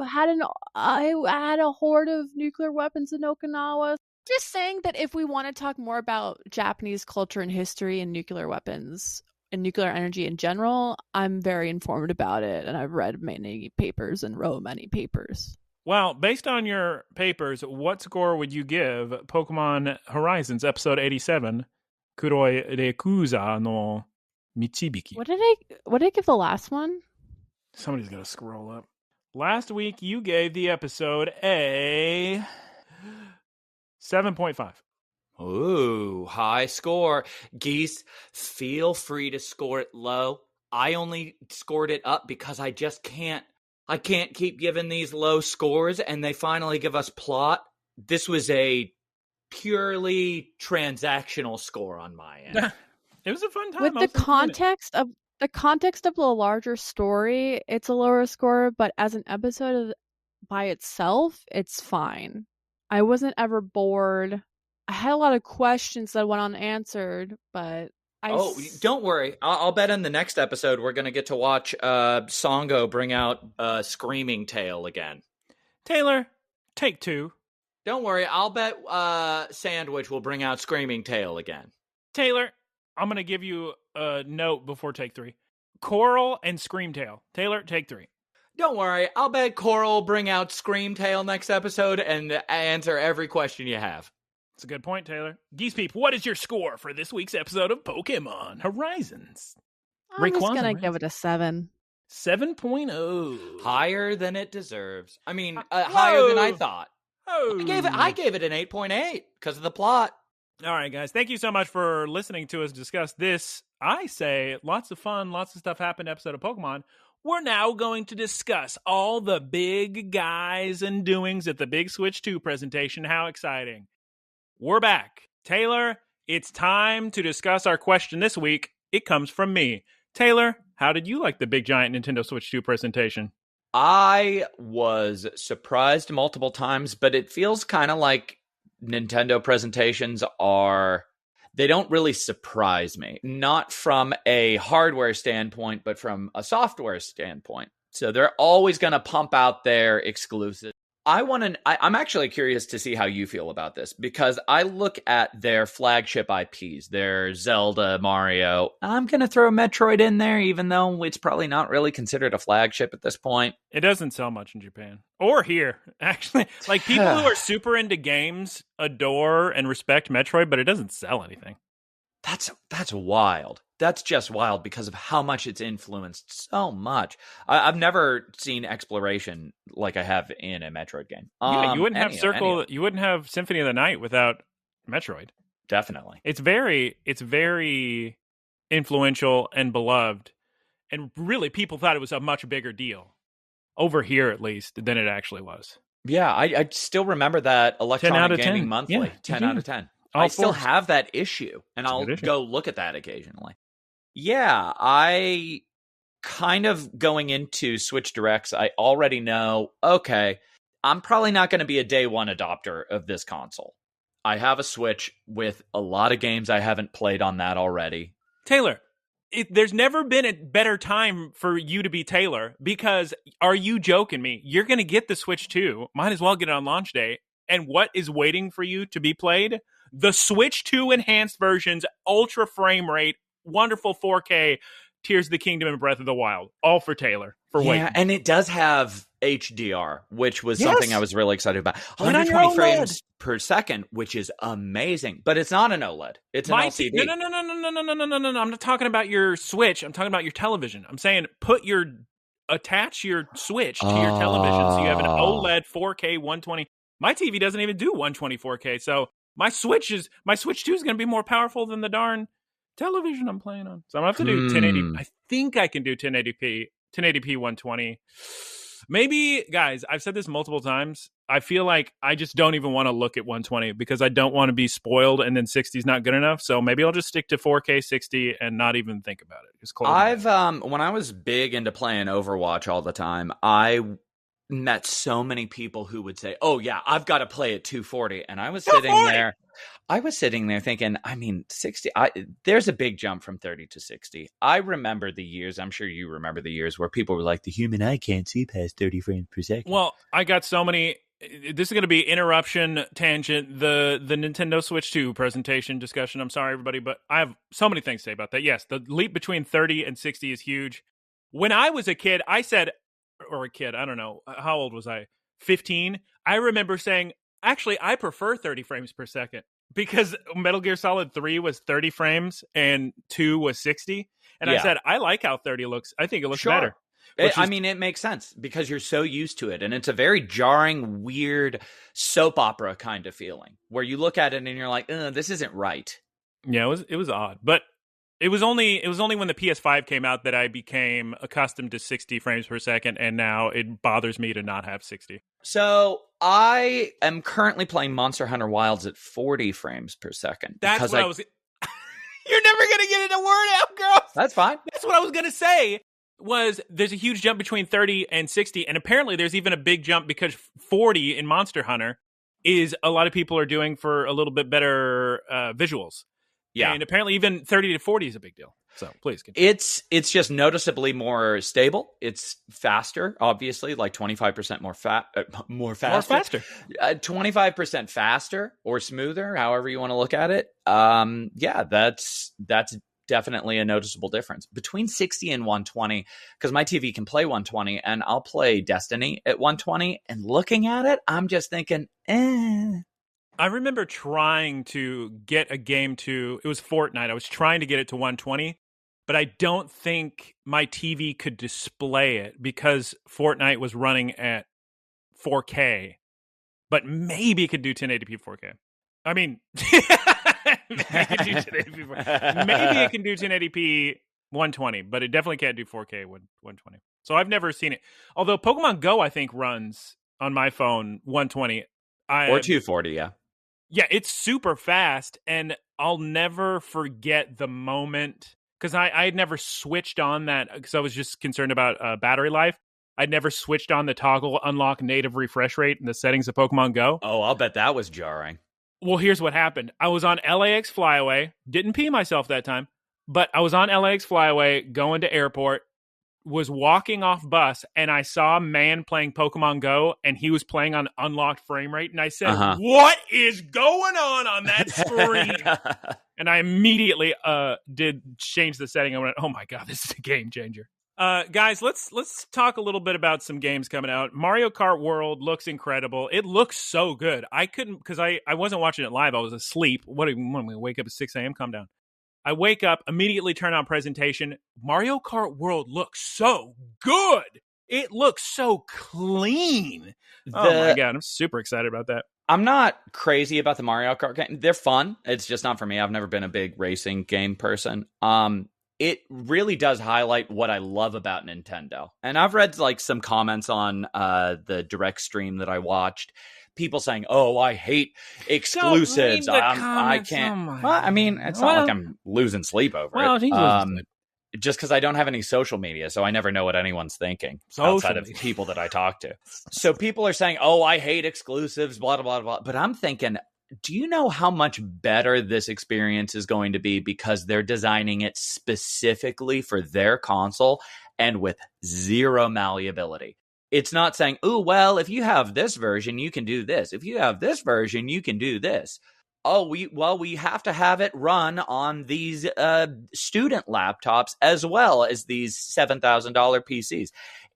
had a horde of nuclear weapons in Okinawa. Just saying that if we want to talk more about Japanese culture and history and nuclear weapons and nuclear energy in general, I'm very informed about it, and I've read many papers and wrote many papers. Well, based on your papers, what score would you give Pokemon Horizons episode 87, Kuroi Rekuza no Michibiki? What did I give the last one? Somebody's got to scroll up. Last week, you gave the episode a 7.5. Ooh, high score. Geese, feel free to score it low. I only scored it up because I can't keep giving these low scores, and they finally give us plot. This was a purely transactional score on my end. It was a fun time. With the context of the larger story, it's a lower score, but as an episode by itself, it's fine. I wasn't ever bored. I had a lot of questions that went unanswered, but don't worry. I'll bet in the next episode we're going to get to watch Songo bring out Screaming Tail again. Taylor, take 2. Don't worry. I'll bet Sandwich will bring out Screaming Tail again. Taylor, I'm going to give you a note before take 3. Coral and Screamtail. Taylor, take 3. Don't worry, I'll bet Coral will bring out Screamtail next episode and answer every question you have. That's a good point, Taylor. Geese Peep, what is your score for this week's episode of Pokemon Horizons? I'm just Rayquaza gonna Rising. give it a 7. 7.0. Higher than it deserves. I mean, higher than I thought. Oh. I gave it an 8.8 because of the plot. All right, guys. Thank you so much for listening to us discuss this. I say lots of fun, lots of stuff happened episode of Pokemon. We're now going to discuss all the big guys and doings at the Big Switch 2 presentation. How exciting. We're back. Taylor, it's time to discuss our question this week. It comes from me. Taylor, how did you like the big giant Nintendo Switch 2 presentation? I was surprised multiple times, but it feels kind of like Nintendo presentations they don't really surprise me. Not from a hardware standpoint, but from a software standpoint. So they're always going to pump out their exclusives. I'm actually curious to see how you feel about this, because I look at their flagship IPs, their Zelda, Mario. I'm going to throw Metroid in there, even though it's probably not really considered a flagship at this point. It doesn't sell much in Japan. Or here, actually. Like, people who are super into games adore and respect Metroid, but it doesn't sell anything. That's wild. That's just wild because of how much it's influenced so much. I've never seen exploration like I have in a Metroid game. Yeah, you wouldn't have you wouldn't have Symphony of the Night without Metroid. Definitely. It's very influential and beloved. And really, people thought it was a much bigger deal. Over here, at least, than it actually was. Yeah, I still remember that Electronic Gaming 10. Monthly. Yeah, 10 out of 10. All I still fours. have that issue, and I'll issue. go look at that occasionally. Yeah, I kind of going into Switch Directs, I already know, okay, I'm probably not going to be a day one adopter of this console. I have a Switch with a lot of games I haven't played on that already. Taylor, there's never been a better time for you to be Taylor, because are you joking me? You're going to get the Switch 2. Might as well get it on launch day. And what is waiting for you to be played? The Switch 2 enhanced versions, ultra frame rate, wonderful 4K, Tears of the Kingdom and Breath of the Wild. All for Taylor. Yeah, and it does have HDR, which was something I was really excited about. Right on your 120 OLED. frames per second, which is amazing. But it's not an OLED. It's an LCD. No. I'm not talking about your Switch. I'm talking about your television. I'm saying attach your Switch to your television so you have an OLED 4K 120. My TV doesn't even do 120 4K, so my Switch 2 is going to be more powerful than the darn television I'm playing on. So I'm going to have to do 1080. I think I can do 1080p 120. Maybe, guys, I've said this multiple times. I feel like I just don't even want to look at 120 because I don't want to be spoiled and then 60 is not good enough. So maybe I'll just stick to 4K 60 and not even think about it. Just when I was big into playing Overwatch all the time, I met so many people who would say, "Oh yeah, I've got to play at 240," and I was sitting there thinking, I mean, 60. There's a big jump from 30 to 60. I remember the years. I'm sure you remember the years where people were like, "The human eye can't see past 30 frames per second." Well, I got so many. This is going to be interruption tangent. The Nintendo Switch 2 presentation discussion. I'm sorry, everybody, but I have so many things to say about that. Yes, the leap between 30 and 60 is huge. When I was a kid, I said. Or a kid, I don't know. How old was I? 15. I remember saying, actually, I prefer 30 frames per second because Metal Gear Solid 3 was 30 frames and 2 was 60. And I said, I like how 30 looks. I think it looks better. It makes sense because you're so used to it. And it's a very jarring, weird soap opera kind of feeling where you look at it and you're like, this isn't right. Yeah, it was odd. But It was only when the PS5 came out that I became accustomed to 60 frames per second, and now it bothers me to not have 60. So I am currently playing Monster Hunter Wilds at 40 frames per second. That's what I was... You're never going to get it a word out, girl! That's fine. That's what I was going to say, was there's a huge jump between 30 and 60, and apparently there's even a big jump because 40 in Monster Hunter is a lot of people are doing for a little bit better visuals. Yeah. And apparently even 30 to 40 is a big deal. So please continue. It's just noticeably more stable. It's faster, obviously, like 25% more faster. 25% faster or smoother, however you want to look at it. Yeah, that's definitely a noticeable difference between 60 and 120, because my TV can play 120 and I'll play Destiny at 120, and looking at it, I'm just thinking, I remember trying to get a game it was Fortnite. I was trying to get it to 120, but I don't think my TV could display it because Fortnite was running at 4K, but maybe it could do 1080p 4K. I mean, maybe it can do 1080p 120, but it definitely can't do 4K 120. So I've never seen it. Although Pokemon Go, I think, runs on my phone 120. Or 240, yeah. Yeah, it's super fast, and I'll never forget the moment, because I had never switched on that, because I was just concerned about battery life. I'd never switched on the toggle unlock native refresh rate in the settings of Pokemon Go. Oh, I'll bet that was jarring. Well, here's what happened. I was on LAX Flyaway, didn't pee myself that time, but I was on LAX Flyaway going to airport, was walking off bus, and I saw a man playing Pokemon Go, and he was playing on unlocked frame rate, and I said, What is going on that screen? And I immediately did change the setting. I went, oh my God, this is a game changer. Guys, let's talk a little bit about some games coming out. Mario Kart World looks incredible. It looks so good. I couldn't, because I wasn't watching it live. I was asleep. What am I going to wake up at 6 a.m.? Calm down. I wake up, immediately turn on presentation. Mario Kart World looks so good. It looks so clean. Oh my God, I'm super excited about that. I'm not crazy about the Mario Kart game. They're fun. It's just not for me. I've never been a big racing game person. It really does highlight what I love about Nintendo. And I've read like some comments on the direct stream that I watched. People saying, "Oh, I hate exclusives. I can't." Well, I mean, it's not like I'm losing sleep over it. Just because I don't have any social media, so I never know what anyone's thinking outside of people that I talk to. So people are saying, "Oh, I hate exclusives," blah blah blah blah. But I'm thinking, do you know how much better this experience is going to be because they're designing it specifically for their console and with zero malleability? It's not saying, oh, well, if you have this version, you can do this. If you have this version, you can do this. Oh, we have to have it run on these student laptops as well as these $7,000 PCs.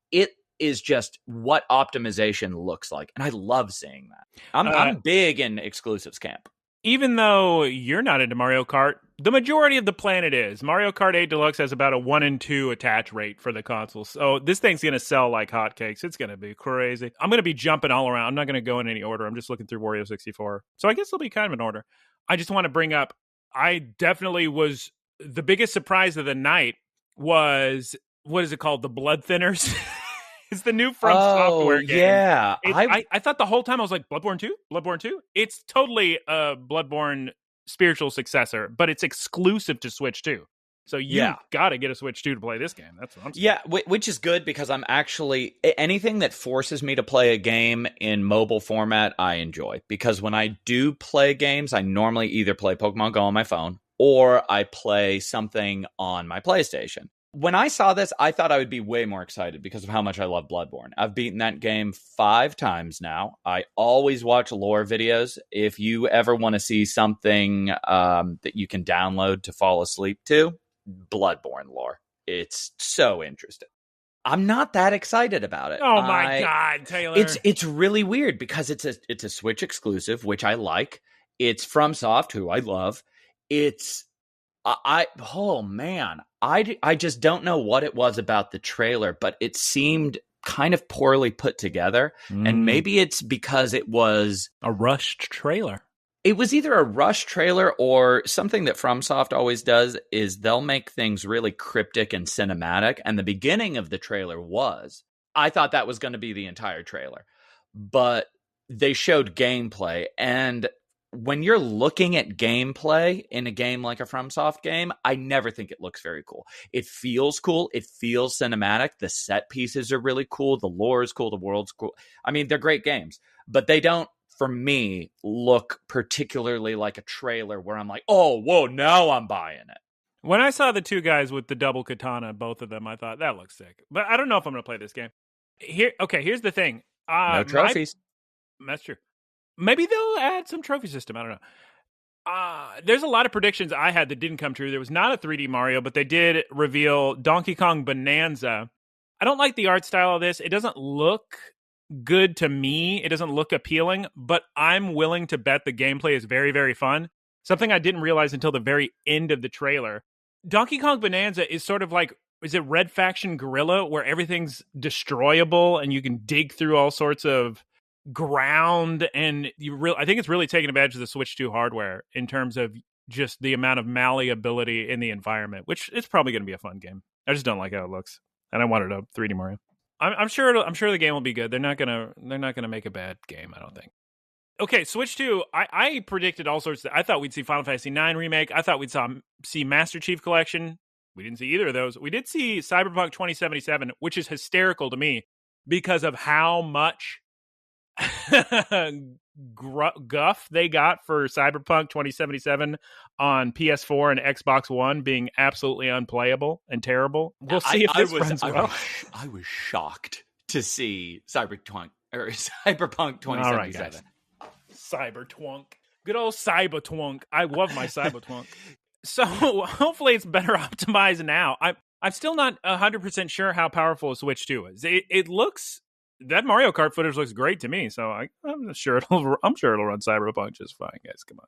It is just what optimization looks like. And I love seeing that. I'm big in exclusives camp. Even though you're not into Mario Kart, the majority of the planet is. Mario Kart 8 Deluxe has about a 1 in 2 attach rate for the consoles. So this thing's going to sell like hotcakes. It's going to be crazy. I'm going to be jumping all around. I'm not going to go in any order. I'm just looking through Wario 64. So I guess it'll be kind of an order. I just want to bring up, I definitely was, the biggest surprise of the night was, what is it called? The Blood Thinners? It's the new From Software game. Yeah. I thought the whole time I was like, Bloodborne 2? Bloodborne 2? It's totally a Bloodborne spiritual successor, but it's exclusive to Switch 2. So you got to get a Switch 2 to play this game. That's what I'm saying. Yeah, which is good because I'm actually, anything that forces me to play a game in mobile format, I enjoy. Because when I do play games, I normally either play Pokemon Go on my phone or I play something on my PlayStation. When I saw this, I thought I would be way more excited because of how much I love Bloodborne. I've beaten that game 5 times now. I always watch lore videos. If you ever want to see something that you can download to fall asleep to, Bloodborne lore. It's so interesting. I'm not that excited about it. Oh my God, Taylor. It's really weird because it's a Switch exclusive, which I like. It's from Soft, who I love. I just don't know what it was about the trailer, but it seemed kind of poorly put together. And maybe it's because it was a rushed trailer. It was either a rushed trailer or something that FromSoft always does is they'll make things really cryptic and cinematic. And the beginning of the trailer I thought that was going to be the entire trailer, but they showed gameplay. And when you're looking at gameplay in a game like a FromSoft game, I never think it looks very cool. It feels cool. It feels cinematic. The set pieces are really cool. The lore is cool. The world's cool. I mean, they're great games, but they don't for me, look particularly like a trailer where I'm like, oh, whoa, now I'm buying it. When I saw the two guys with the double katana, both of them, I thought, that looks sick. But I don't know if I'm going to play this game. Here's the thing. No trophies. That's true. Maybe they'll add some trophy system. I don't know. There's a lot of predictions I had that didn't come true. There was not a 3D Mario, but they did reveal Donkey Kong Bonanza. I don't like the art style of this. It doesn't look good to me. It doesn't look appealing, but I'm willing to bet the gameplay is very, very fun. Something I didn't realize until the very end of the trailer. Donkey Kong Bonanza is sort of like, is it Red Faction Gorilla, where everything's destroyable and you can dig through all sorts of ground, and I think it's really taking advantage of the Switch 2 hardware in terms of just the amount of malleability in the environment, which is probably going to be a fun game. I just don't like how it looks, and I wanted a 3D Mario. I'm sure the game will be good. They're not gonna make a bad game, I don't think. Okay, Switch 2, I predicted all sorts I thought we'd see Final Fantasy IX Remake. I thought we'd see Master Chief Collection. We didn't see either of those. We did see Cyberpunk 2077, which is hysterical to me because of how much guff they got for Cyberpunk 2077 on PS4 and Xbox One being absolutely unplayable and terrible. We'll see if this runs well. I was shocked to see Cyberpunk 2077. All right, guys. Cybertwunk. Good old Cybertwunk. I love my Cybertwunk. So hopefully it's better optimized now. I'm still not 100% sure how powerful a Switch 2 is. It looks... That Mario Kart footage looks great to me, so I'm sure it'll run Cyberpunk just fine, guys. Come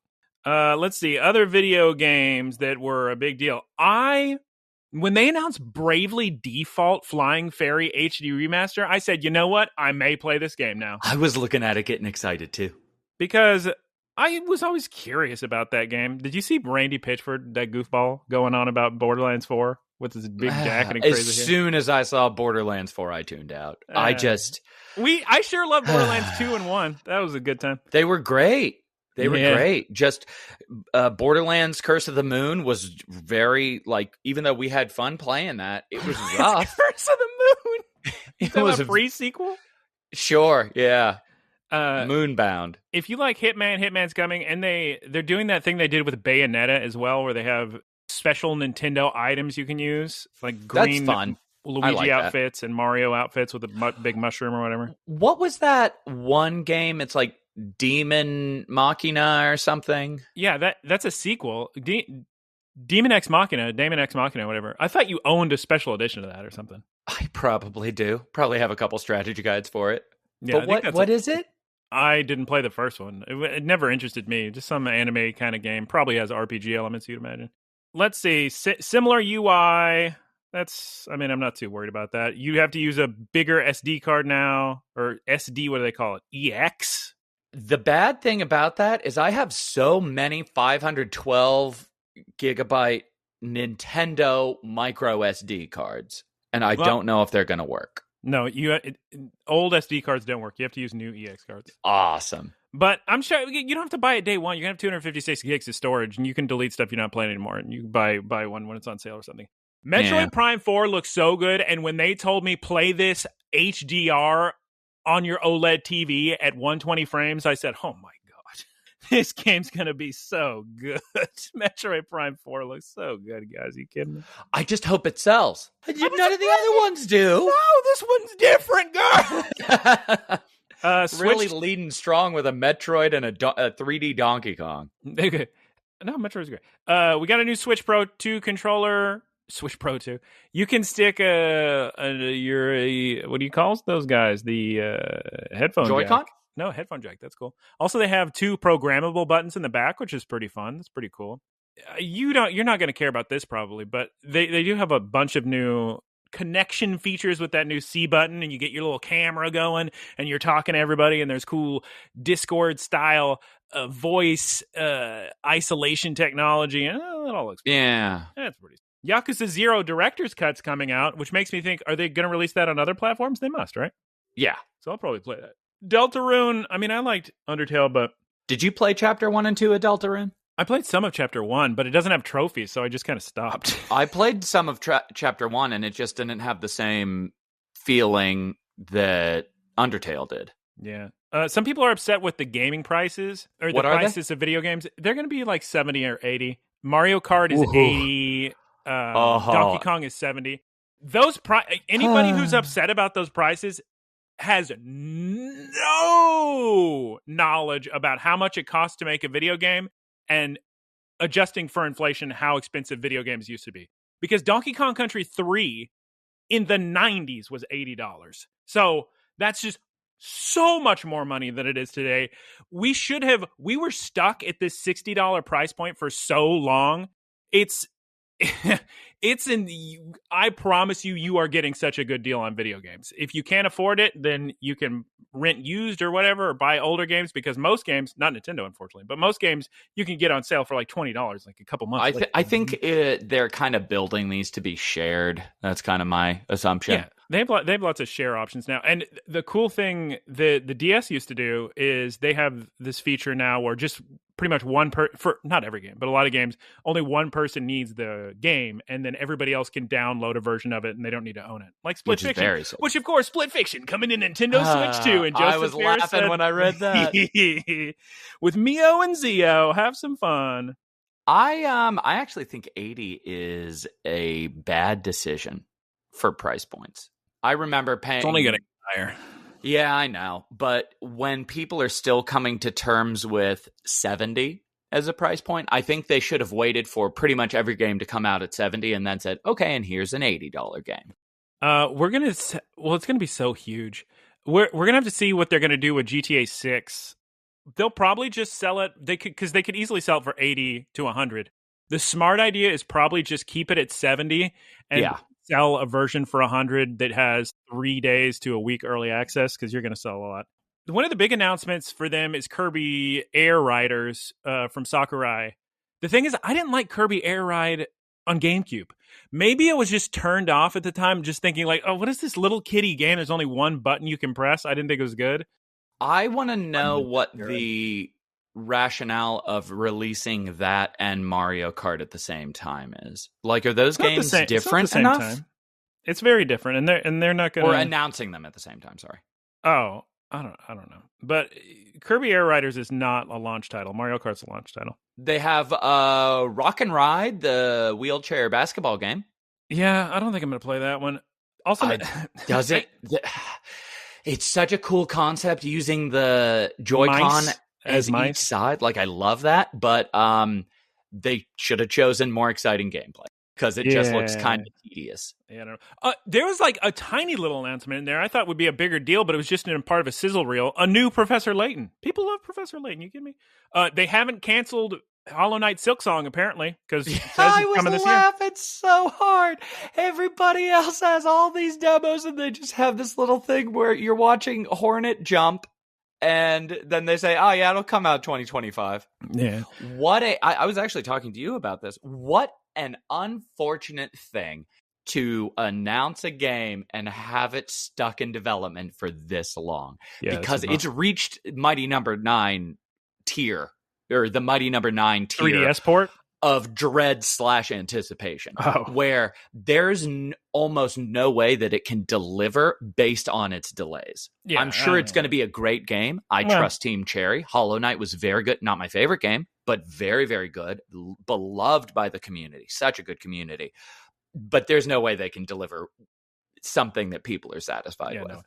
on. Let's see. Other video games that were a big deal. When they announced Bravely Default Flying Fairy HD Remaster, I said, you know what? I may play this game now. I was looking at it getting excited, too. Because I was always curious about that game. Did you see Randy Pitchford, that goofball, going on about Borderlands 4? With his big jacket and crazy As soon as I saw Borderlands 4, I tuned out. I sure loved Borderlands 2 and 1. That was a good time. They were great. They were great. Just Borderlands Curse of the Moon was very, even though we had fun playing that, it was rough. Curse of the Moon? It was a free sequel? Sure, yeah. Moonbound. If you like Hitman's coming, and they're doing that thing they did with Bayonetta as well, where they have special Nintendo items you can use, like green Luigi outfits and Mario outfits with a big mushroom or whatever. What was that one game? It's like Demon Machina or something. Yeah, that's a sequel. Demon X Machina, whatever. I thought you owned a special edition of that or something. I probably do. Probably have a couple strategy guides for it. Yeah, but what is it? I didn't play the first one. It never interested me. Just some anime kind of game. Probably has RPG elements, you'd imagine. Let's see. Similar UI. I'm not too worried about that. You have to use a bigger SD card now, or SD, what do they call it? EX? The bad thing about that is I have so many 512 gigabyte Nintendo micro SD cards, and I don't know if they're going to work. No, old SD cards don't work. You have to use new EX cards. Awesome. But I'm sure you don't have to buy it day one. You're going to have 256 gigs of storage, and you can delete stuff you're not playing anymore, and you can buy one when it's on sale or something. Metroid Prime 4 looks so good, and when they told me play this HDR on your OLED TV at 120 frames, I said, oh my god, this game's going to be so good. Metroid Prime 4 looks so good, guys. Are you kidding me? I just hope it sells. None of the other ones do. No, this one's different, girl. Really leading strong with a Metroid and a 3D Donkey Kong. No, Metroid's great. We got a new Switch Pro 2 controller. Switch Pro 2. You can stick what do you call those guys? The headphone Joy-Con? jack. No, headphone jack. That's cool. Also, they have 2 programmable buttons in the back, which is pretty fun. That's pretty cool. You're not going to care about this probably, but they do have a bunch of new connection features with that new C button, and you get your little camera going and you're talking to everybody, and there's cool Discord style voice isolation technology, and that all looks pretty cool. That's pretty. Yakuza 0 director's cut's coming out, which makes me think, are they going to release that on other platforms? They must, right? Yeah. So I'll probably play that. Deltarune, I liked Undertale, but... Did you play Chapter 1 and 2 of Deltarune? I played some of Chapter 1, but it doesn't have trophies, so I just kind of stopped. I played some of Chapter 1, and it just didn't have the same feeling that Undertale did. Yeah. Some people are upset with the gaming prices or the prices of video games. They're going to be like 70 or 80. Mario Kart is 80. Donkey Kong is 70. Those anybody who's upset about those prices has no knowledge about how much it costs to make a video game and adjusting for inflation how expensive video games used to be. Because Donkey Kong Country 3 in the 90s was $80. So that's just so much more money than it is today. We were stuck at this $60 price point for so long. I promise you are getting such a good deal on video games. If you can't afford it, then you can rent used or whatever, or buy older games, because most games, not Nintendo, unfortunately, but most games you can get on sale for like $20, like a couple months later. I think they're kind of building these to be shared. That's kind of my assumption. Yeah. They have lots of share options now. And the cool thing the DS used to do is they have this feature now where just pretty much for not every game, but a lot of games, only one person needs the game, and then everybody else can download a version of it, and they don't need to own it. Like Split Fiction, which of course, Split Fiction coming to Nintendo Switch too. And I was laughing when I read that. With Mio and Zio, have some fun. I actually think 80 is a bad decision for price points. I remember paying. It's only getting higher. Yeah, I know. But when people are still coming to terms with 70 as a price point, I think they should have waited for pretty much every game to come out at 70 and then said, okay, and here's an $80 game. It's going to be so huge. We're going to have to see what they're going to do with GTA 6. They'll probably just sell it. Because they could easily sell it for 80 to 100. The smart idea is probably just keep it at 70 and sell a version for 100 that has 3 days to a week early access, because you're going to sell a lot. One of the big announcements for them is Kirby Air Riders from Sakurai. The thing is, I didn't like Kirby Air Ride on GameCube. Maybe it was just turned off at the time, just thinking like, oh, what is this little kiddie game? There's only one button you can press. I didn't think it was good. I want to know what the rationale of releasing that and Mario Kart at the same time is. Like, are those games different enough? Time. It's very different, and they're not going to... Or announcing them at the same time, sorry. Oh, I don't know. But Kirby Air Riders is not a launch title. Mario Kart's a launch title. They have Rock and Ride, the wheelchair basketball game. Yeah, I don't think I'm going to play that one. Also, does it? It's such a cool concept using the Joy-Con as each side. Like, I love that, but they should have chosen more exciting gameplay, because it just looks kind of tedious. Yeah, I don't know. There was like a tiny little announcement in there I thought would be a bigger deal, but it was just in part of a sizzle reel. A new Professor Layton. People love Professor Layton. You kidding me? They haven't canceled Hollow Knight Silksong, apparently, because I was laughing so hard. Everybody else has all these demos, and they just have this little thing where you're watching Hornet jump, and then they say, oh yeah, it'll come out 2025. Yeah. I was actually talking to you about this. What an unfortunate thing to announce a game and have it stuck in development for this long. Yeah, because it's reached Mighty Number 9 tier, or the Mighty Number 9 tier 3DS port of dread/anticipation, where there's almost no way that it can deliver based on its delays. Yeah, I'm sure it's going to be a great game. I trust Team Cherry. Hollow Knight was very good. Not my favorite game, but very, very good. Beloved by the community. Such a good community. But there's no way they can deliver something that people are satisfied with. No.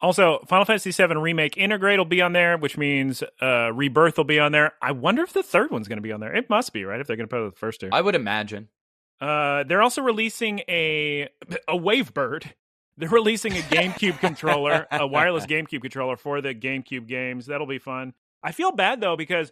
Also, Final Fantasy VII Remake Integrate will be on there, which means Rebirth will be on there. I wonder if the third one's going to be on there. It must be, right? If they're going to put the first two. I would imagine. They're also releasing a Wavebird. They're releasing a GameCube controller, a wireless GameCube controller for the GameCube games. That'll be fun. I feel bad, though, because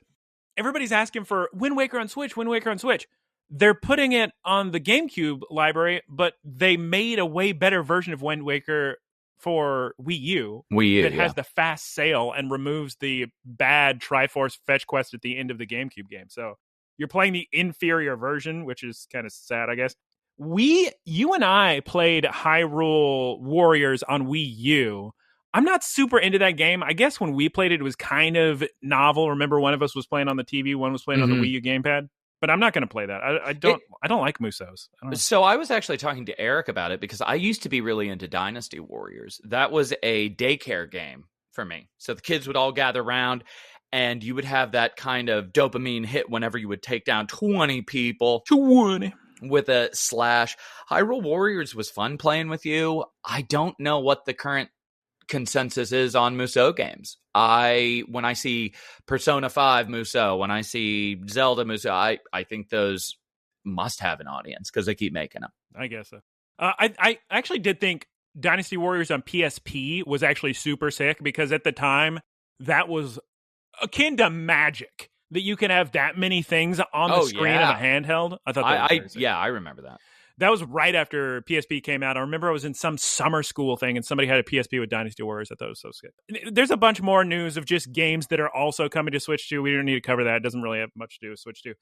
everybody's asking for Wind Waker on Switch, Wind Waker on Switch. They're putting it on the GameCube library, but they made a way better version of Wind Waker for Wii U that has the fast sail and removes the bad Triforce fetch quest at the end of the GameCube game. So you're playing the inferior version, which is kind of sad, I guess. You and I played Hyrule Warriors on Wii U. I'm not super into that game. I guess when we played it was kind of novel. Remember, one of us was playing on the TV, one was playing on the Wii U gamepad. But I'm not going to play that. I don't like Musos. So I was actually talking to Eric about it, because I used to be really into Dynasty Warriors. That was a daycare game for me. So the kids would all gather around, and you would have that kind of dopamine hit whenever you would take down 20 people. 20. With a slash. Hyrule Warriors was fun playing with you. I don't know what the current consensus is on Musou games. When I see Persona 5 Musou, when I see Zelda Musou, I think those must have an audience because they keep making them. I guess so. I actually did think Dynasty Warriors on PSP was actually super sick because at the time that was akin to magic that you can have that many things on the screen of a handheld. I thought that was I remember that. That was right after PSP came out. I remember I was in some summer school thing and somebody had a PSP with Dynasty Warriors. I thought it was so sick. There's a bunch more news of just games that are also coming to Switch 2. We don't need to cover that. It doesn't really have much to do with Switch 2.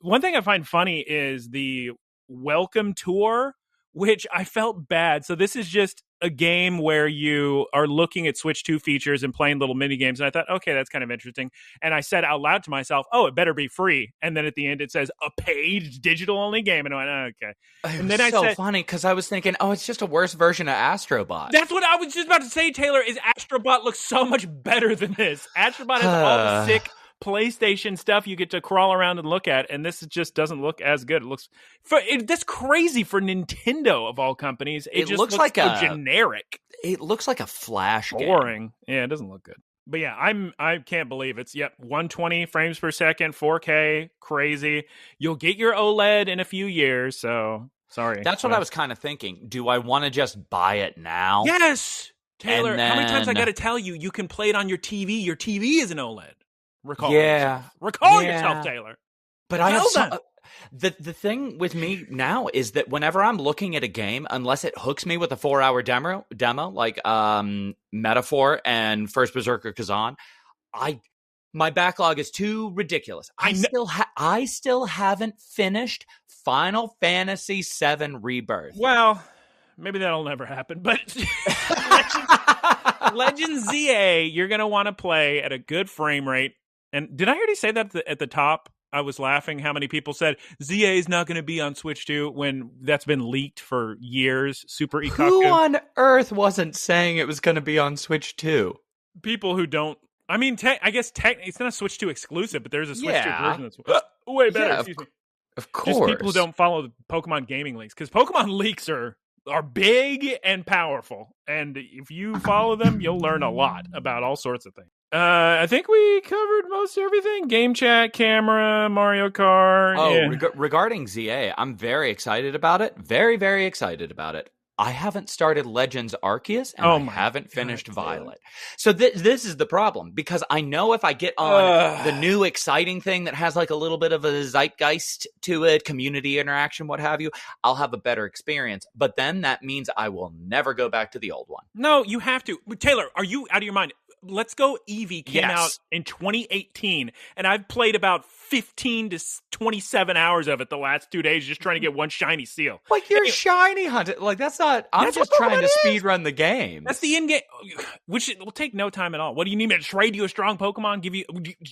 One thing I find funny is the Welcome Tour, which I felt bad. So this is just a game where you are looking at Switch 2 features and playing little mini games. And I thought, okay, that's kind of interesting. And I said out loud to myself, oh, it better be free. And then at the end it says a paid digital only game. And I went, okay. And then I said, funny because I was thinking, oh, it's just a worse version of Astrobot. That's what I was just about to say, Taylor, is Astrobot looks so much better than this. Astrobot has all the sick PlayStation stuff you get to crawl around and look at, and this just doesn't look as good. It looks that's crazy for Nintendo of all companies. It just looks like so generic. It looks like a Flash boring game. Yeah, it doesn't look good. But yeah, I can't believe it's 120 frames per second, 4K, crazy. You'll get your OLED in a few years, so sorry. That's what I was kind of thinking. Do I want to just buy it now? Yes, Taylor. How many times I got to tell you? You can play it on your TV. Your TV is an OLED. Recall yourself, Taylor. But I have the thing with me now is that whenever I'm looking at a game, unless it hooks me with a 4-hour demo like Metaphor and First Berserker Kazan, my backlog is too ridiculous. I still haven't finished Final Fantasy VII Rebirth. Well, maybe that'll never happen, but Legend ZA, you're going to want to play at a good frame rate. And did I already say that at the top? I was laughing how many people said ZA is not going to be on Switch 2 when that's been leaked for years. Super Ikaku. Who on earth wasn't saying it was going to be on Switch 2? People who don't. I mean, I guess it's not a Switch 2 exclusive, but there's a Switch 2 version that's way better. Excuse me. Of course. Just people who don't follow the Pokemon gaming leaks, because Pokemon leaks are big and powerful, and if you follow them, you'll learn a lot about all sorts of things. I think we covered most everything. Game chat, camera, Mario Kart. Oh, regarding ZA, I'm very excited about it. Very, very excited about it. I haven't started Legends Arceus, and I haven't finished Violet. So this is the problem, because I know if I get on the new exciting thing that has like a little bit of a zeitgeist to it, community interaction, what have you, I'll have a better experience. But then that means I will never go back to the old one. No, you have to. Taylor, are you out of your mind? Let's Go Eevee came out in 2018, and I've played about 15 to 27 hours of it the last 2 days just trying to get one shiny seal. Like, you're shiny hunting. Like, that's not... I'm just trying to speed run the game. That's the end game, which will take no time at all. What do you need me to trade you a strong Pokemon?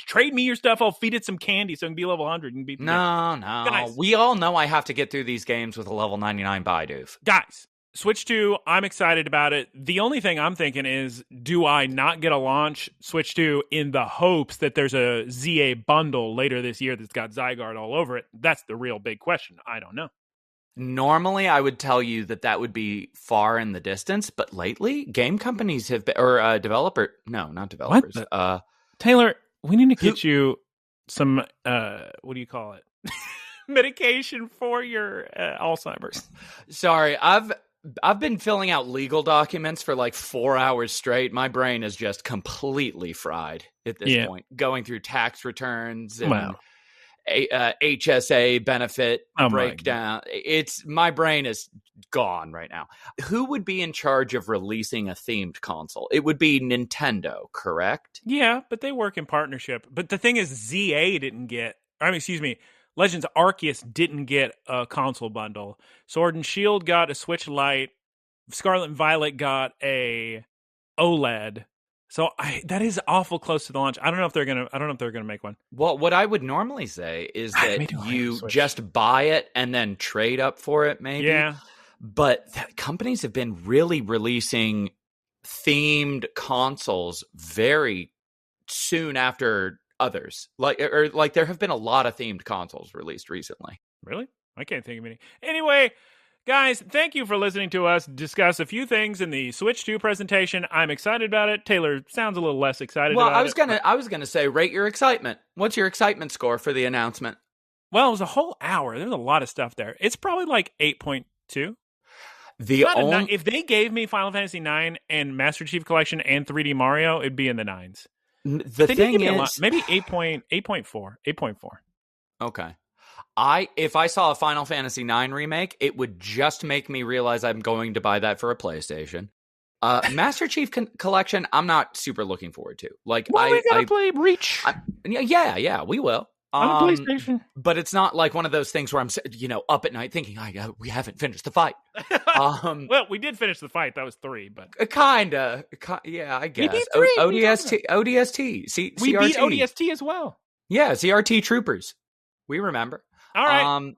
Trade me your stuff, I'll feed it some candy so it can be level 100 and beat the game. No. We all know I have to get through these games with a level 99 Bidoof. Guys, Switch 2, I'm excited about it. The only thing I'm thinking is, do I not get a launch Switch 2 in the hopes that there's a ZA bundle later this year that's got Zygarde all over it? That's the real big question. I don't know. Normally, I would tell you that would be far in the distance, but lately, game companies have been, or not developers. Taylor, we need to get you some, what do you call it? Medication for your Alzheimer's. Sorry, I've been filling out legal documents for like 4 hours straight. My brain is just completely fried at this point. Going through tax returns and HSA benefit breakdown. My brain is gone right now. Who would be in charge of releasing a themed console? It would be Nintendo, correct? Yeah, but they work in partnership. But the thing is, Legends Arceus didn't get a console bundle. Sword and Shield got a Switch Lite. Scarlet and Violet got a OLED. So that is awful close to the launch. I don't know if they're gonna make one. Well, what I would normally say is that you just buy it and then trade up for it, maybe. Yeah. But companies have been really releasing themed consoles very soon after others. Like there have been a lot of themed consoles released recently. Really? I can't think of any. Anyway, guys, thank you for listening to us discuss a few things in the Switch 2 presentation. I'm excited about it. Taylor sounds a little less excited about it. I was gonna say, rate your excitement. What's your excitement score for the announcement? Well, it was a whole hour. There's a lot of stuff there. It's probably like 8.2. If they gave me Final Fantasy IX and Master Chief Collection and 3D Mario, it'd be in the 9s. The thing is, maybe 8.4. Okay. If I saw a Final Fantasy IX remake, it would just make me realize I'm going to buy that for a PlayStation. Master Chief Collection, I'm not super looking forward to. Like, we gotta play Reach. Yeah, we will. On the PlayStation. But it's not like one of those things where I'm, up at night thinking, we haven't finished the fight. Well, we did finish the fight. That was 3, but kinda. Yeah, I guess. We beat 3. ODST. We CRT. beat ODST as well. Yeah, CRT Troopers. We remember. All right.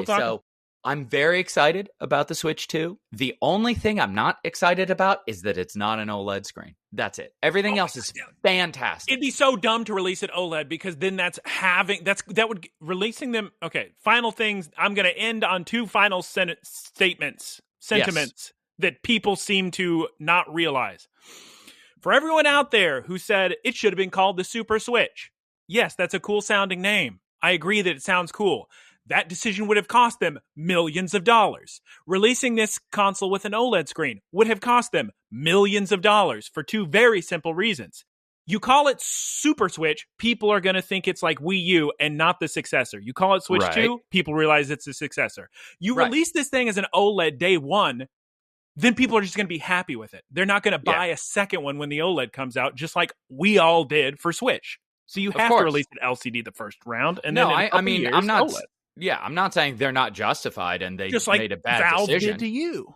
So I'm very excited about the Switch 2. The only thing I'm not excited about is that it's not an OLED screen. That's it. Everything else is fantastic. It'd be so dumb to release it OLED because then releasing them. Okay, final things. I'm going to end on 2 final sentiments that people seem to not realize. For everyone out there who said it should have been called the Super Switch. Yes, that's a cool sounding name. I agree that it sounds cool. That decision would have cost them millions of dollars. Releasing this console with an OLED screen would have cost them millions of dollars for 2 very simple reasons. You call it Super Switch, people are going to think it's like Wii U and not the successor. You call it Switch 2, people realize it's the successor. You release this thing as an OLED day 1, then people are just going to be happy with it. They're not going to buy a second one when the OLED comes out, just like we all did for Switch. So you have to release an LCD the first round, and then I'm not. OLED. Yeah, I'm not saying they're not justified and they just made a bad Valve decision. Did to you.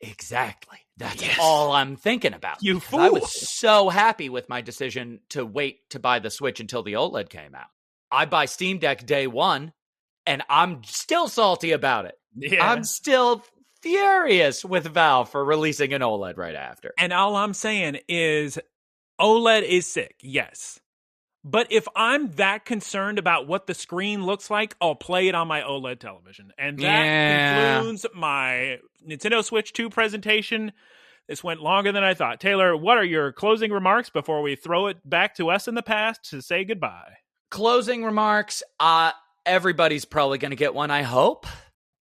Exactly. That's all I'm thinking about. You fool. I was so happy with my decision to wait to buy the Switch until the OLED came out. I buy Steam Deck day 1, and I'm still salty about it. Yeah. I'm still furious with Valve for releasing an OLED right after. And all I'm saying is OLED is sick, yes. But if I'm that concerned about what the screen looks like, I'll play it on my OLED television. And that concludes my Nintendo Switch 2 presentation. This went longer than I thought. Taylor, what are your closing remarks before we throw it back to us in the past to say goodbye? Closing remarks. Everybody's probably going to get one, I hope.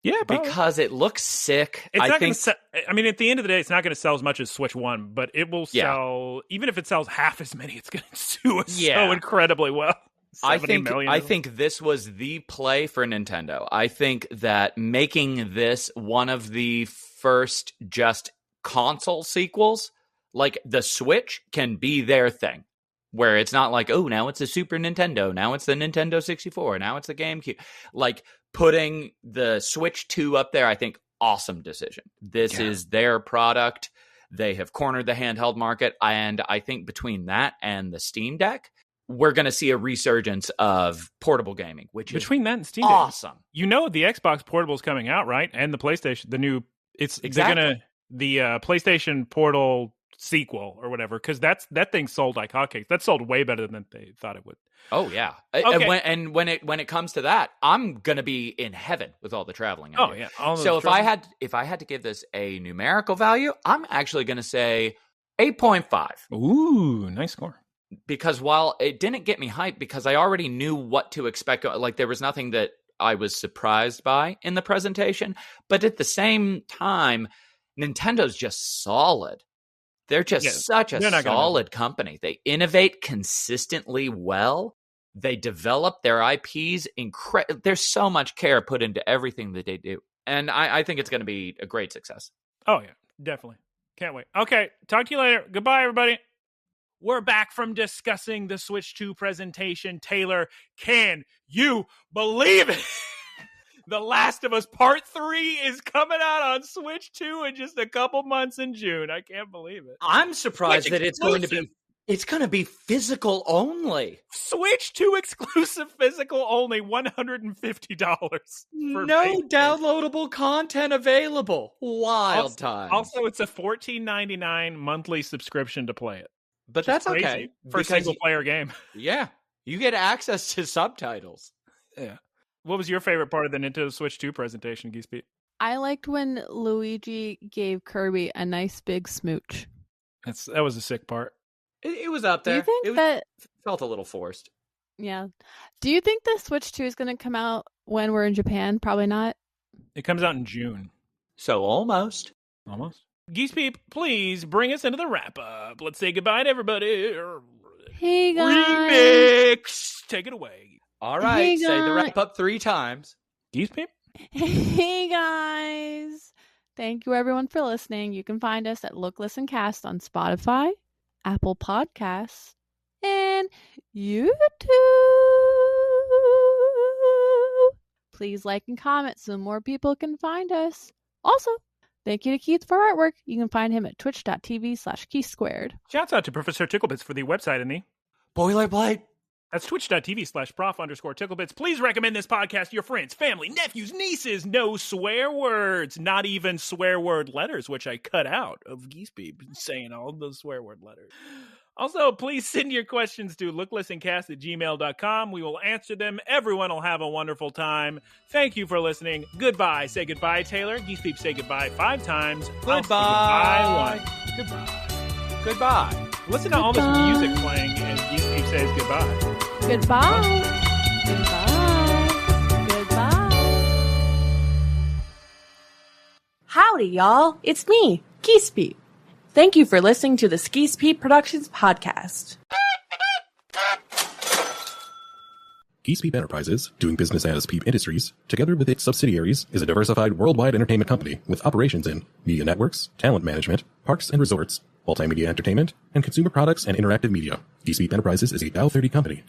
Yeah, probably. Because it looks sick. It's not going to at the end of the day, it's not going to sell as much as Switch 1, but it will sell, even if it sells half as many, it's going to do so incredibly well. I think this was the play for Nintendo. I think that making this one of the first just console sequels, like the Switch, can be their thing. Where it's not like, oh, now it's a Super Nintendo, now it's the Nintendo 64, now it's the GameCube. Like, putting the Switch 2 up there, I think, awesome decision. This is their product. They have cornered the handheld market. And I think between that and the Steam Deck, we're going to see a resurgence of portable gaming, which is between that and Steam awesome. Deck. You know, the Xbox Portable is coming out, right? And the PlayStation, the new, the PlayStation Portal sequel or whatever, because that thing sold like hotcakes. That sold way better than they thought it would. Oh yeah. Okay. And when it comes to that, I'm gonna be in heaven with all the traveling. So if I had to give this a numerical value, I'm actually gonna say 8.5. Ooh, nice score. Because while it didn't get me hyped, because I already knew what to expect, like there was nothing that I was surprised by in the presentation, but at the same time, Nintendo's just solid. They're just such a solid company. They innovate consistently well. They develop their IPs. There's so much care put into everything that they do. And I think it's going to be a great success. Oh, yeah, definitely. Can't wait. Okay, talk to you later. Goodbye, everybody. We're back from discussing the Switch 2 presentation. Taylor, can you believe it? The Last of Us Part 3 is coming out on Switch 2 in just a couple months in June. I can't believe it. I'm surprised that it's going to be It's going to be physical only. Switch 2 exclusive physical only, $150. No downloadable content available. Wild time. Also, it's a $14.99 monthly subscription to play it. But that's okay. For a single-player game. Yeah. You get access to subtitles. Yeah. What was your favorite part of the Nintendo Switch 2 presentation, Geese Pete? I liked when Luigi gave Kirby a nice big smooch. That was a sick part. It was up there. Do you think that felt a little forced? Yeah. Do you think the Switch 2 is going to come out when we're in Japan? Probably not. It comes out in June. So almost. Almost. Geese Peep, please bring us into the wrap-up. Let's say goodbye to everybody. Hey, guys. Remix! Take it away. All right. Hey, say the wrap-up 3 times. Geese Peep? Hey, guys. Thank you, everyone, for listening. You can find us at Look, Listen, Cast on Spotify, Apple Podcasts, and YouTube. Please like and comment so more people can find us. Also, thank you to Keith for artwork. You can find him at twitch.tv/KeithSquared. Shouts out to Professor Ticklebits for the website and the Boilerplate. That's twitch.tv/prof_ticklebits. Please recommend this podcast to your friends, family, nephews, nieces. No swear words, not even swear word letters, which I cut out of Geese Peep saying all those swear word letters. Also, please send your questions to looklistencast@gmail.com. We will answer them. Everyone will have a wonderful time. Thank you for listening. Goodbye. Say goodbye, Taylor. Geese Peep, say goodbye 5 times. Goodbye. Goodbye. Goodbye. Listen to all this music playing and Geese Peep says goodbye. Goodbye. Goodbye. Goodbye. Howdy, y'all. It's me, Geese Peep. Thank you for listening to the Geese Peep Productions podcast. Geese Peep Enterprises, doing business as Peep Industries, together with its subsidiaries, is a diversified worldwide entertainment company with operations in media networks, talent management, parks and resorts, multimedia entertainment, and consumer products and interactive media. Geese Peep Enterprises is a Dow 30 company.